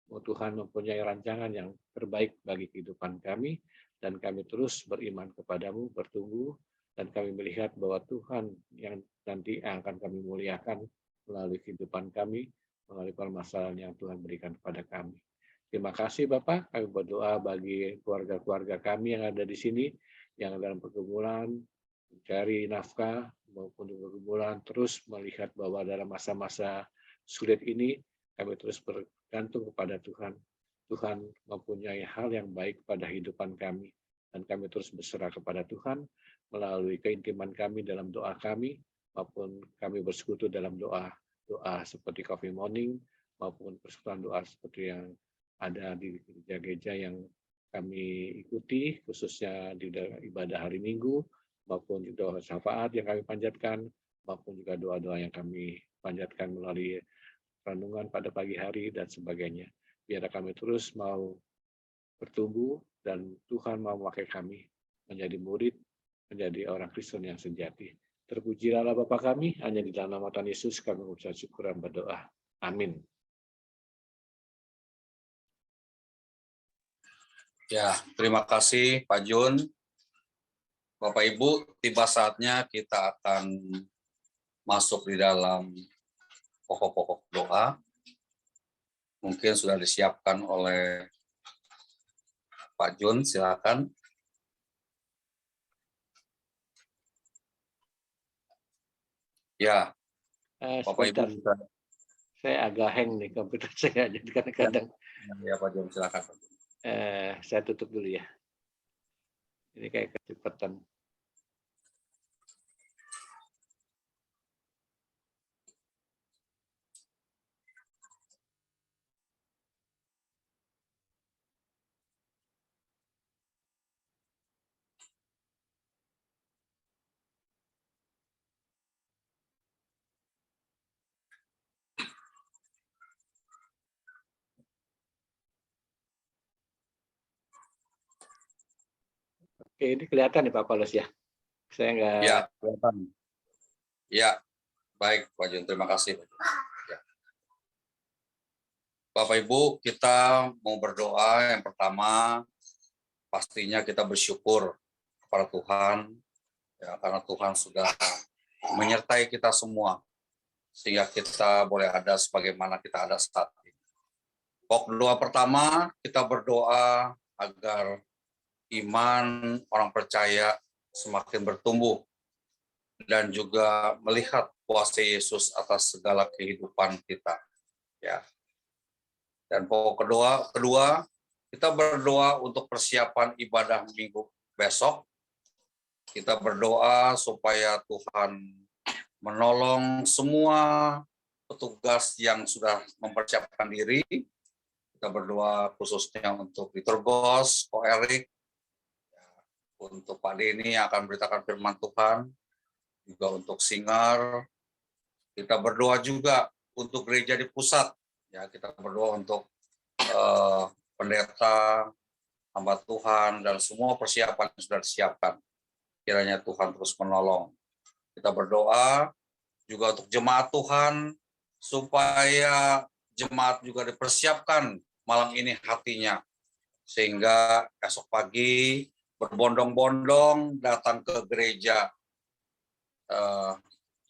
Tuhan mempunyai rancangan yang terbaik bagi kehidupan kami, dan kami terus beriman kepadamu, bertumbuh, dan kami melihat bahwa Tuhan yang nanti akan kami muliakan melalui kehidupan kami, melalui permasalahan yang Tuhan berikan kepada kami. Terima kasih Bapak, kami berdoa bagi keluarga-keluarga kami yang ada di sini, yang dalam pergumulan, mencari nafkah, maupun di pergumulan, terus melihat bahwa dalam masa-masa sulit ini, kami terus bergantung kepada Tuhan. Tuhan mempunyai hal yang baik pada kehidupan kami, dan kami terus berserah kepada Tuhan melalui keintiman kami dalam doa kami, maupun kami bersekutu dalam doa seperti Coffee Morning, maupun persekutuan doa seperti yang ada di gereja-gereja yang kami ikuti, khususnya di ibadah hari Minggu, maupun juga doa syafaat yang kami panjatkan, maupun juga doa-doa yang kami panjatkan melalui renungan pada pagi hari dan sebagainya. Biar kami terus mau bertumbuh dan Tuhan mau memakai kami menjadi murid, menjadi orang Kristen yang sejati. Terpujilah Allah Bapa kami, hanya di dalam nama Tuhan Yesus kami mengucap syukur dan berdoa. Amin. Ya, terima kasih Pak Jun. Bapak Ibu, tiba saatnya kita akan masuk di dalam pokok-pokok doa. Mungkin sudah disiapkan oleh Pak Jun, silakan. Ya, Bapak Ibu bisa Saya agak hang nih komputer saya, jadi kadang-kadang Ya Pak Jun, silakan. saya tutup dulu ya. Ini kayak kecepatan. Oke, ini kelihatan nih Pak Paulus ya. Saya nggak Ya, kelihatan. ya, baik Pak Jun, terima kasih. Ya. Bapak Ibu, kita mau berdoa. Yang pertama, pastinya kita bersyukur kepada Tuhan, ya, karena Tuhan sudah menyertai kita semua, sehingga kita boleh ada sebagaimana kita ada saat ini. Pokok doa pertama, kita berdoa agar iman orang percaya semakin bertumbuh dan juga melihat kuasa Yesus atas segala kehidupan kita. Ya. Dan pokok kedua, kita berdoa untuk persiapan ibadah minggu besok. Kita berdoa supaya Tuhan menolong semua petugas yang sudah mempersiapkan diri. Kita berdoa khususnya untuk Peter Bos, Ko Erik, untuk Pak Denny yang akan beritakan firman Tuhan, juga untuk Singar. Kita berdoa juga untuk gereja di pusat. Ya, kita berdoa untuk pendeta, hamba Tuhan, dan semua persiapan yang sudah disiapkan. Kiranya Tuhan terus menolong. Kita berdoa juga untuk jemaat Tuhan, supaya jemaat juga dipersiapkan malam ini hatinya, sehingga esok pagi berbondong-bondong datang ke gereja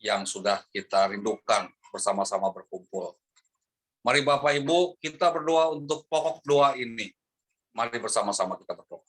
yang sudah kita rindukan, bersama-sama berkumpul. Mari Bapak Ibu, kita berdoa untuk pokok doa ini. Mari bersama-sama kita berdoa.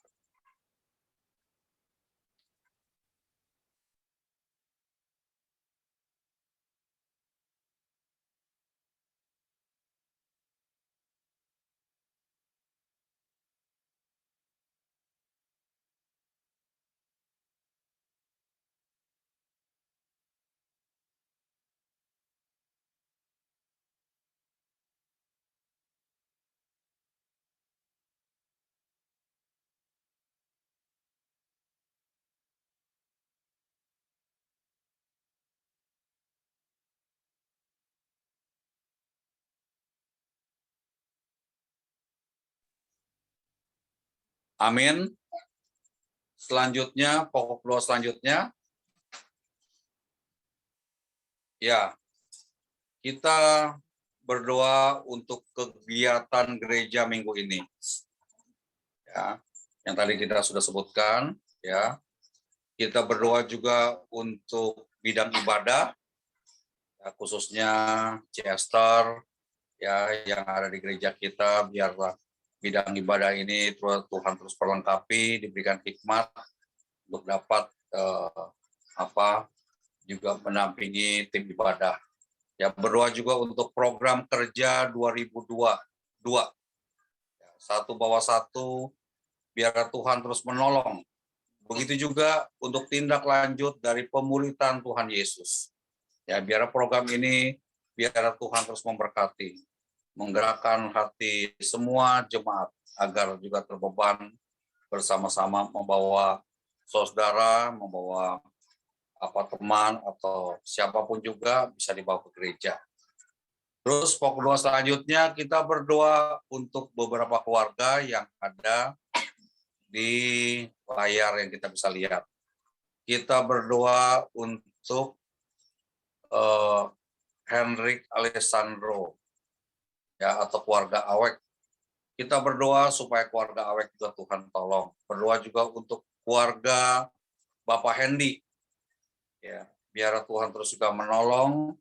Amin. Selanjutnya, pokok doa selanjutnya, ya, kita berdoa untuk kegiatan gereja minggu ini. Ya, yang tadi kita sudah sebutkan, ya. Kita berdoa juga untuk bidang ibadah, ya, khususnya Chester, ya, yang ada di gereja kita, biarlah bidang ibadah ini Tuhan terus perlengkapi, diberikan hikmat untuk dapat juga mendampingi tim ibadah. Ya, berdoa juga untuk program kerja 2022. Ya, 1 bawah 1, biar Tuhan terus menolong. Begitu juga untuk tindak lanjut dari pemulihan Tuhan Yesus. Ya, biar program ini, biar Tuhan terus memberkati, menggerakkan hati semua jemaat agar juga terbeban bersama-sama membawa saudara, membawa teman atau siapapun juga bisa dibawa ke gereja. Terus pokok doa selanjutnya kita berdoa untuk beberapa keluarga yang ada di layar yang kita bisa lihat. Kita berdoa untuk Henrik Alessandro, ya, atau keluarga Awek. Kita berdoa supaya keluarga Awek juga Tuhan tolong. Berdoa juga untuk keluarga Bapak Hendy, ya, biar Tuhan terus juga menolong,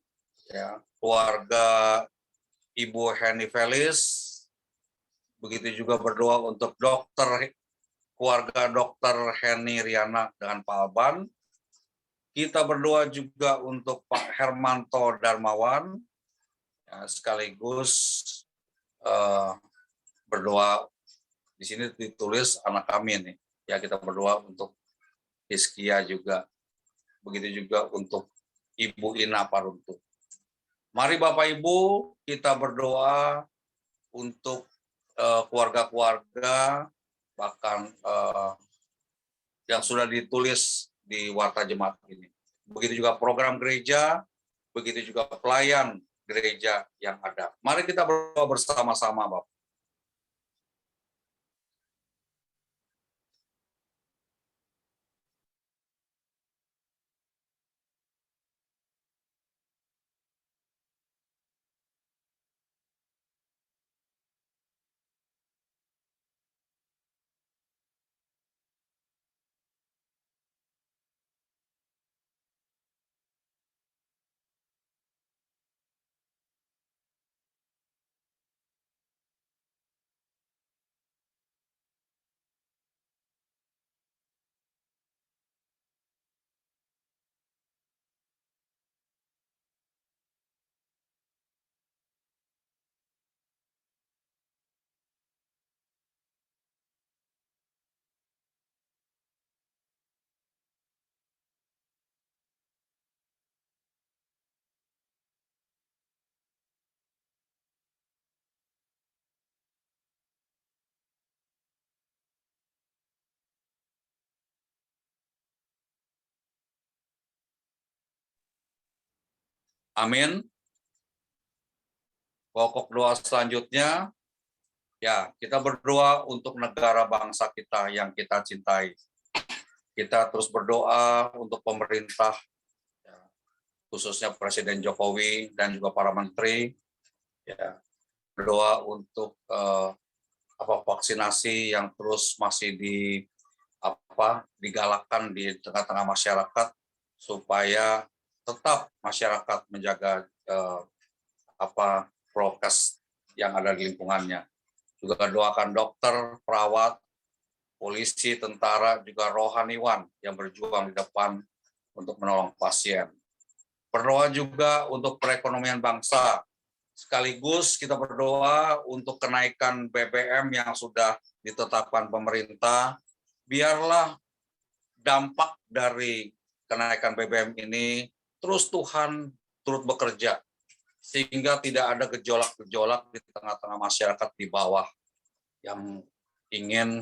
ya, keluarga Ibu Henny Felis. Begitu juga berdoa untuk keluarga dokter Henny Riana dengan Pak Aban. Kita berdoa juga untuk Pak Hermanto Darmawan, Ya, sekaligus berdoa. Di sini ditulis anak kami nih. Ya, kita berdoa untuk Hizkia juga. Begitu juga untuk Ibu Ina Paruntu. Mari Bapak Ibu, kita berdoa untuk keluarga-keluarga, bahkan yang sudah ditulis di Warta Jemaat ini. Begitu juga program gereja, begitu juga pelayan gereja yang ada. Mari kita berdoa bersama-sama, Bapak. Amin. Pokok doa selanjutnya, ya, kita berdoa untuk negara bangsa kita yang kita cintai. Kita terus berdoa untuk pemerintah, ya, khususnya Presiden Jokowi dan juga para menteri, ya, berdoa untuk vaksinasi yang terus masih digalakkan di tengah-tengah masyarakat supaya tetap masyarakat menjaga prokes yang ada di lingkungannya. Juga doakan dokter, perawat, polisi, tentara, juga rohaniwan yang berjuang di depan untuk menolong pasien. Berdoa juga untuk perekonomian bangsa. Sekaligus kita berdoa untuk kenaikan BBM yang sudah ditetapkan pemerintah. Biarlah dampak dari kenaikan BBM ini terus Tuhan turut bekerja, sehingga tidak ada gejolak-gejolak di tengah-tengah masyarakat di bawah yang ingin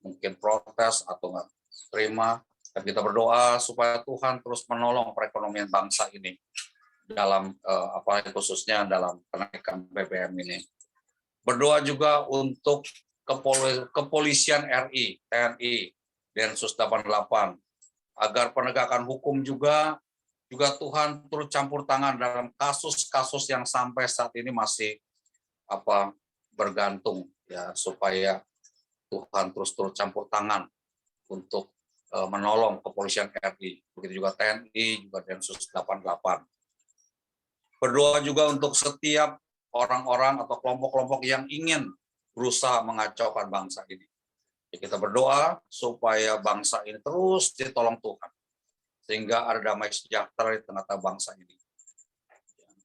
mungkin protes atau nggak terima. Dan kita berdoa supaya Tuhan terus menolong perekonomian bangsa ini dalam khususnya dalam kenaikan BBM ini. Berdoa juga untuk kepolisian RI, TNI, Densus 88 agar penegakan hukum juga Tuhan turut campur tangan dalam kasus-kasus yang sampai saat ini masih bergantung, ya, supaya Tuhan terus campur tangan untuk menolong kepolisian RI, begitu juga TNI, juga Densus 88. Berdoa juga untuk setiap orang-orang atau kelompok-kelompok yang ingin berusaha mengacaukan bangsa ini. Kita berdoa supaya bangsa ini terus ditolong Tuhan, sehingga ada damai sejahtera di tengah-tengah bangsa ini.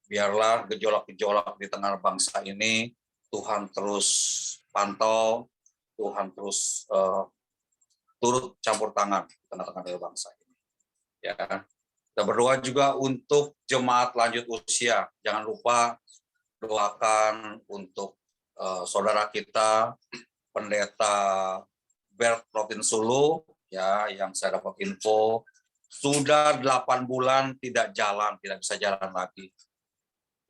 Biarlah gejolak-gejolak di tengah bangsa ini Tuhan terus pantau, Tuhan terus turut campur tangan di tengah-tengah bangsa ini. Ya, kita berdoa juga untuk jemaat lanjut usia. Jangan lupa doakan untuk saudara kita, Pendeta Bert Rotin Sulu, ya, yang saya dapat info sudah 8 bulan tidak bisa jalan lagi.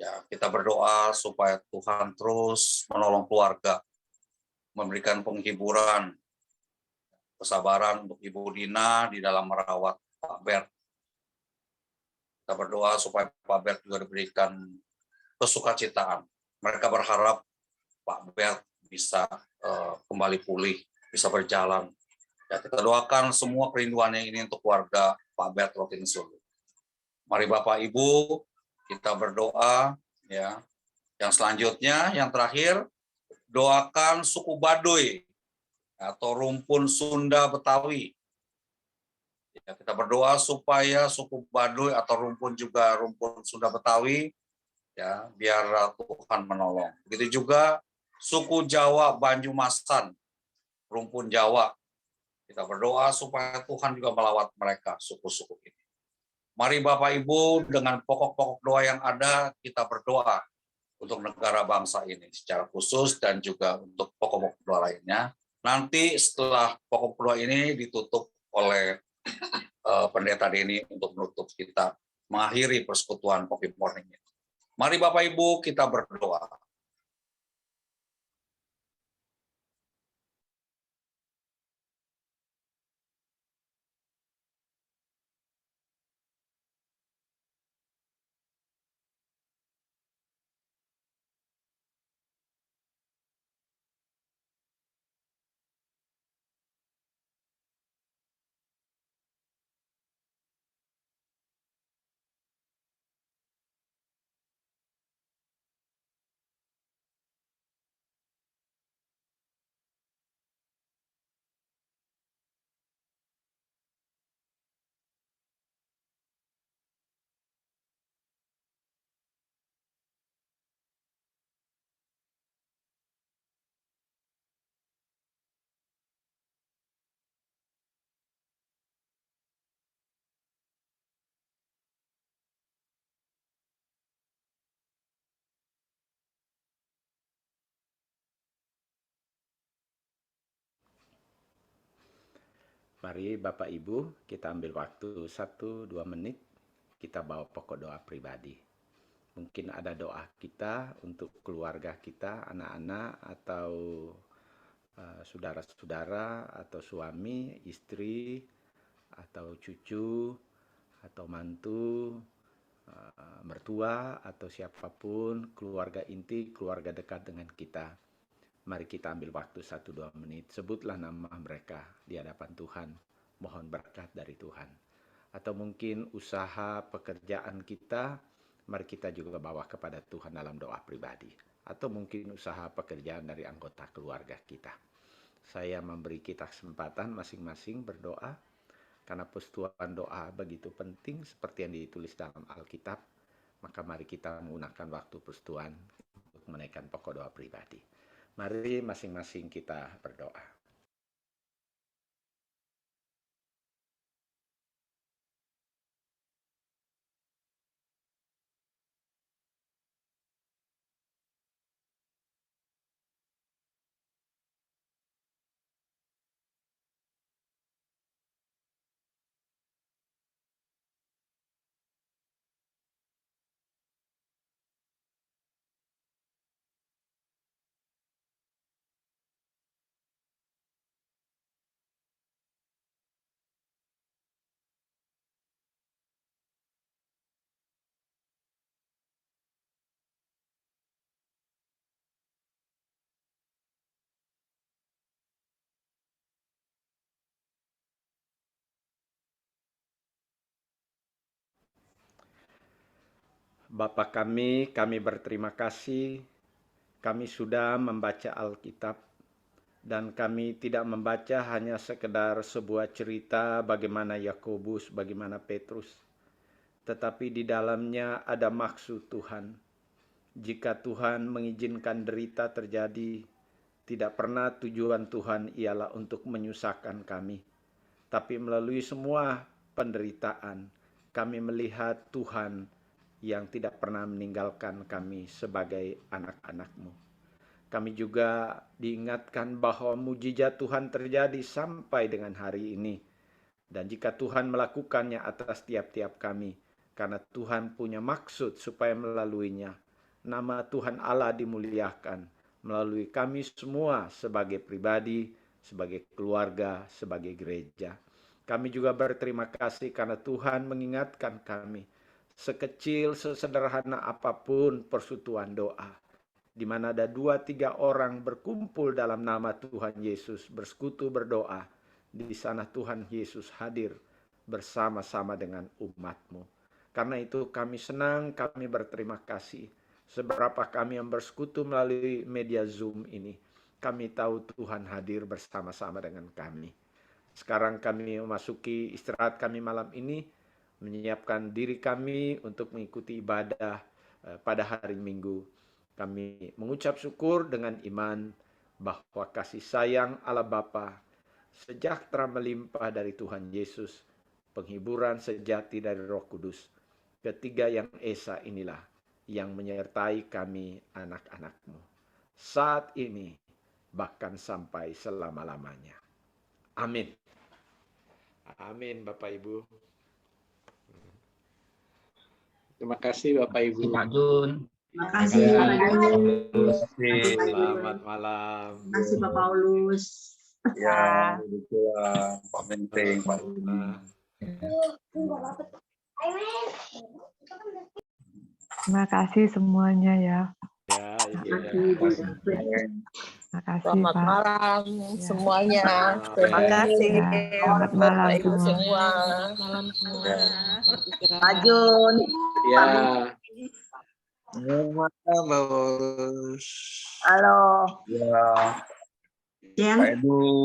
Ya, kita berdoa supaya Tuhan terus menolong keluarga, memberikan penghiburan, kesabaran untuk Ibu Dina di dalam merawat Pak Bert. Kita berdoa supaya Pak Bert juga diberikan kesukacitaan. Mereka berharap Pak Bert bisa kembali pulih, bisa berjalan. Ya, kita doakan semua kerinduannya ini untuk keluarga Pak Bert Rotin Sulu. Mari Bapak Ibu, kita berdoa, ya. Yang selanjutnya, yang terakhir, doakan suku Baduy atau rumpun Sunda Betawi. Ya, kita berdoa supaya suku Baduy atau rumpun Sunda Betawi ya, biar Tuhan menolong. Begitu juga suku Jawa Banyumasan, rumpun Jawa. Kita berdoa supaya Tuhan juga melawat mereka, suku-suku ini. Mari Bapak Ibu, dengan pokok-pokok doa yang ada, kita berdoa untuk negara bangsa ini secara khusus dan juga untuk pokok-pokok doa lainnya. Nanti setelah pokok doa ini ditutup oleh pendeta Denny untuk menutup kita, mengakhiri persekutuan Coffee Morning. Mari Bapak Ibu, kita berdoa. Mari Bapak Ibu, kita ambil waktu 1-2 menit, kita bawa pokok doa pribadi. Mungkin ada doa kita untuk keluarga kita, anak-anak, atau saudara-saudara, atau suami, istri, atau cucu, atau mantu, mertua, atau siapapun, keluarga inti, keluarga dekat dengan kita. Mari kita ambil waktu 1-2 menit, sebutlah nama mereka di hadapan Tuhan, mohon berkat dari Tuhan. Atau mungkin usaha pekerjaan kita, mari kita juga bawa kepada Tuhan dalam doa pribadi. Atau mungkin usaha pekerjaan dari anggota keluarga kita. Saya memberi kita kesempatan masing-masing berdoa, karena persekutuan doa begitu penting seperti yang ditulis dalam Alkitab, maka mari kita menggunakan waktu persekutuan untuk menaikkan pokok doa pribadi. Mari masing-masing kita berdoa. Bapa kami berterima kasih, kami sudah membaca Alkitab, dan kami tidak membaca hanya sekedar sebuah cerita bagaimana Yakobus, bagaimana Petrus, tetapi di dalamnya ada maksud Tuhan. Jika Tuhan mengizinkan derita terjadi, tidak pernah tujuan Tuhan ialah untuk menyusahkan kami, tapi melalui semua penderitaan, kami melihat Tuhan yang tidak pernah meninggalkan kami sebagai anak-anak-Mu. Kami juga diingatkan bahwa mujizat Tuhan terjadi sampai dengan hari ini. Dan jika Tuhan melakukannya atas tiap-tiap kami, karena Tuhan punya maksud supaya melaluinya, nama Tuhan Allah dimuliakan melalui kami semua sebagai pribadi, sebagai keluarga, sebagai gereja. Kami juga berterima kasih karena Tuhan mengingatkan kami, sekecil, sesederhana apapun persekutuan doa, di mana ada 2-3 orang berkumpul dalam nama Tuhan Yesus, bersekutu berdoa, di sana Tuhan Yesus hadir bersama-sama dengan umat-Mu. Karena itu kami senang, kami berterima kasih. Seberapa kami yang bersekutu melalui media Zoom ini, kami tahu Tuhan hadir bersama-sama dengan kami. Sekarang kami memasuki istirahat kami malam ini, menyiapkan diri kami untuk mengikuti ibadah pada hari Minggu. Kami mengucap syukur dengan iman bahwa kasih sayang Allah Bapa, sejahtera melimpah dari Tuhan Yesus, penghiburan sejati dari Roh Kudus, ketiga yang esa inilah yang menyertai kami anak-anak-Mu saat ini bahkan sampai selama-lamanya. Amin. Amin, Bapak Ibu. Terima kasih Bapak Ibu. Pak Jun. Terima kasih Pak Jun. Selamat malam. Terima kasih Pak Paulus. Ya, itu Pak Menteng, Pak. Terima kasih semuanya ya. Ya, Terima kasih Bu David. Terima kasih Selamat Pak. malam semuanya. Selamat Terima malam. kasih. Selamat malam Bapak Ibu semua. semua. Malam semua. Ya. Pak Jun. Ya. Bagus. Halo. Ya, Jen. Pak Edu.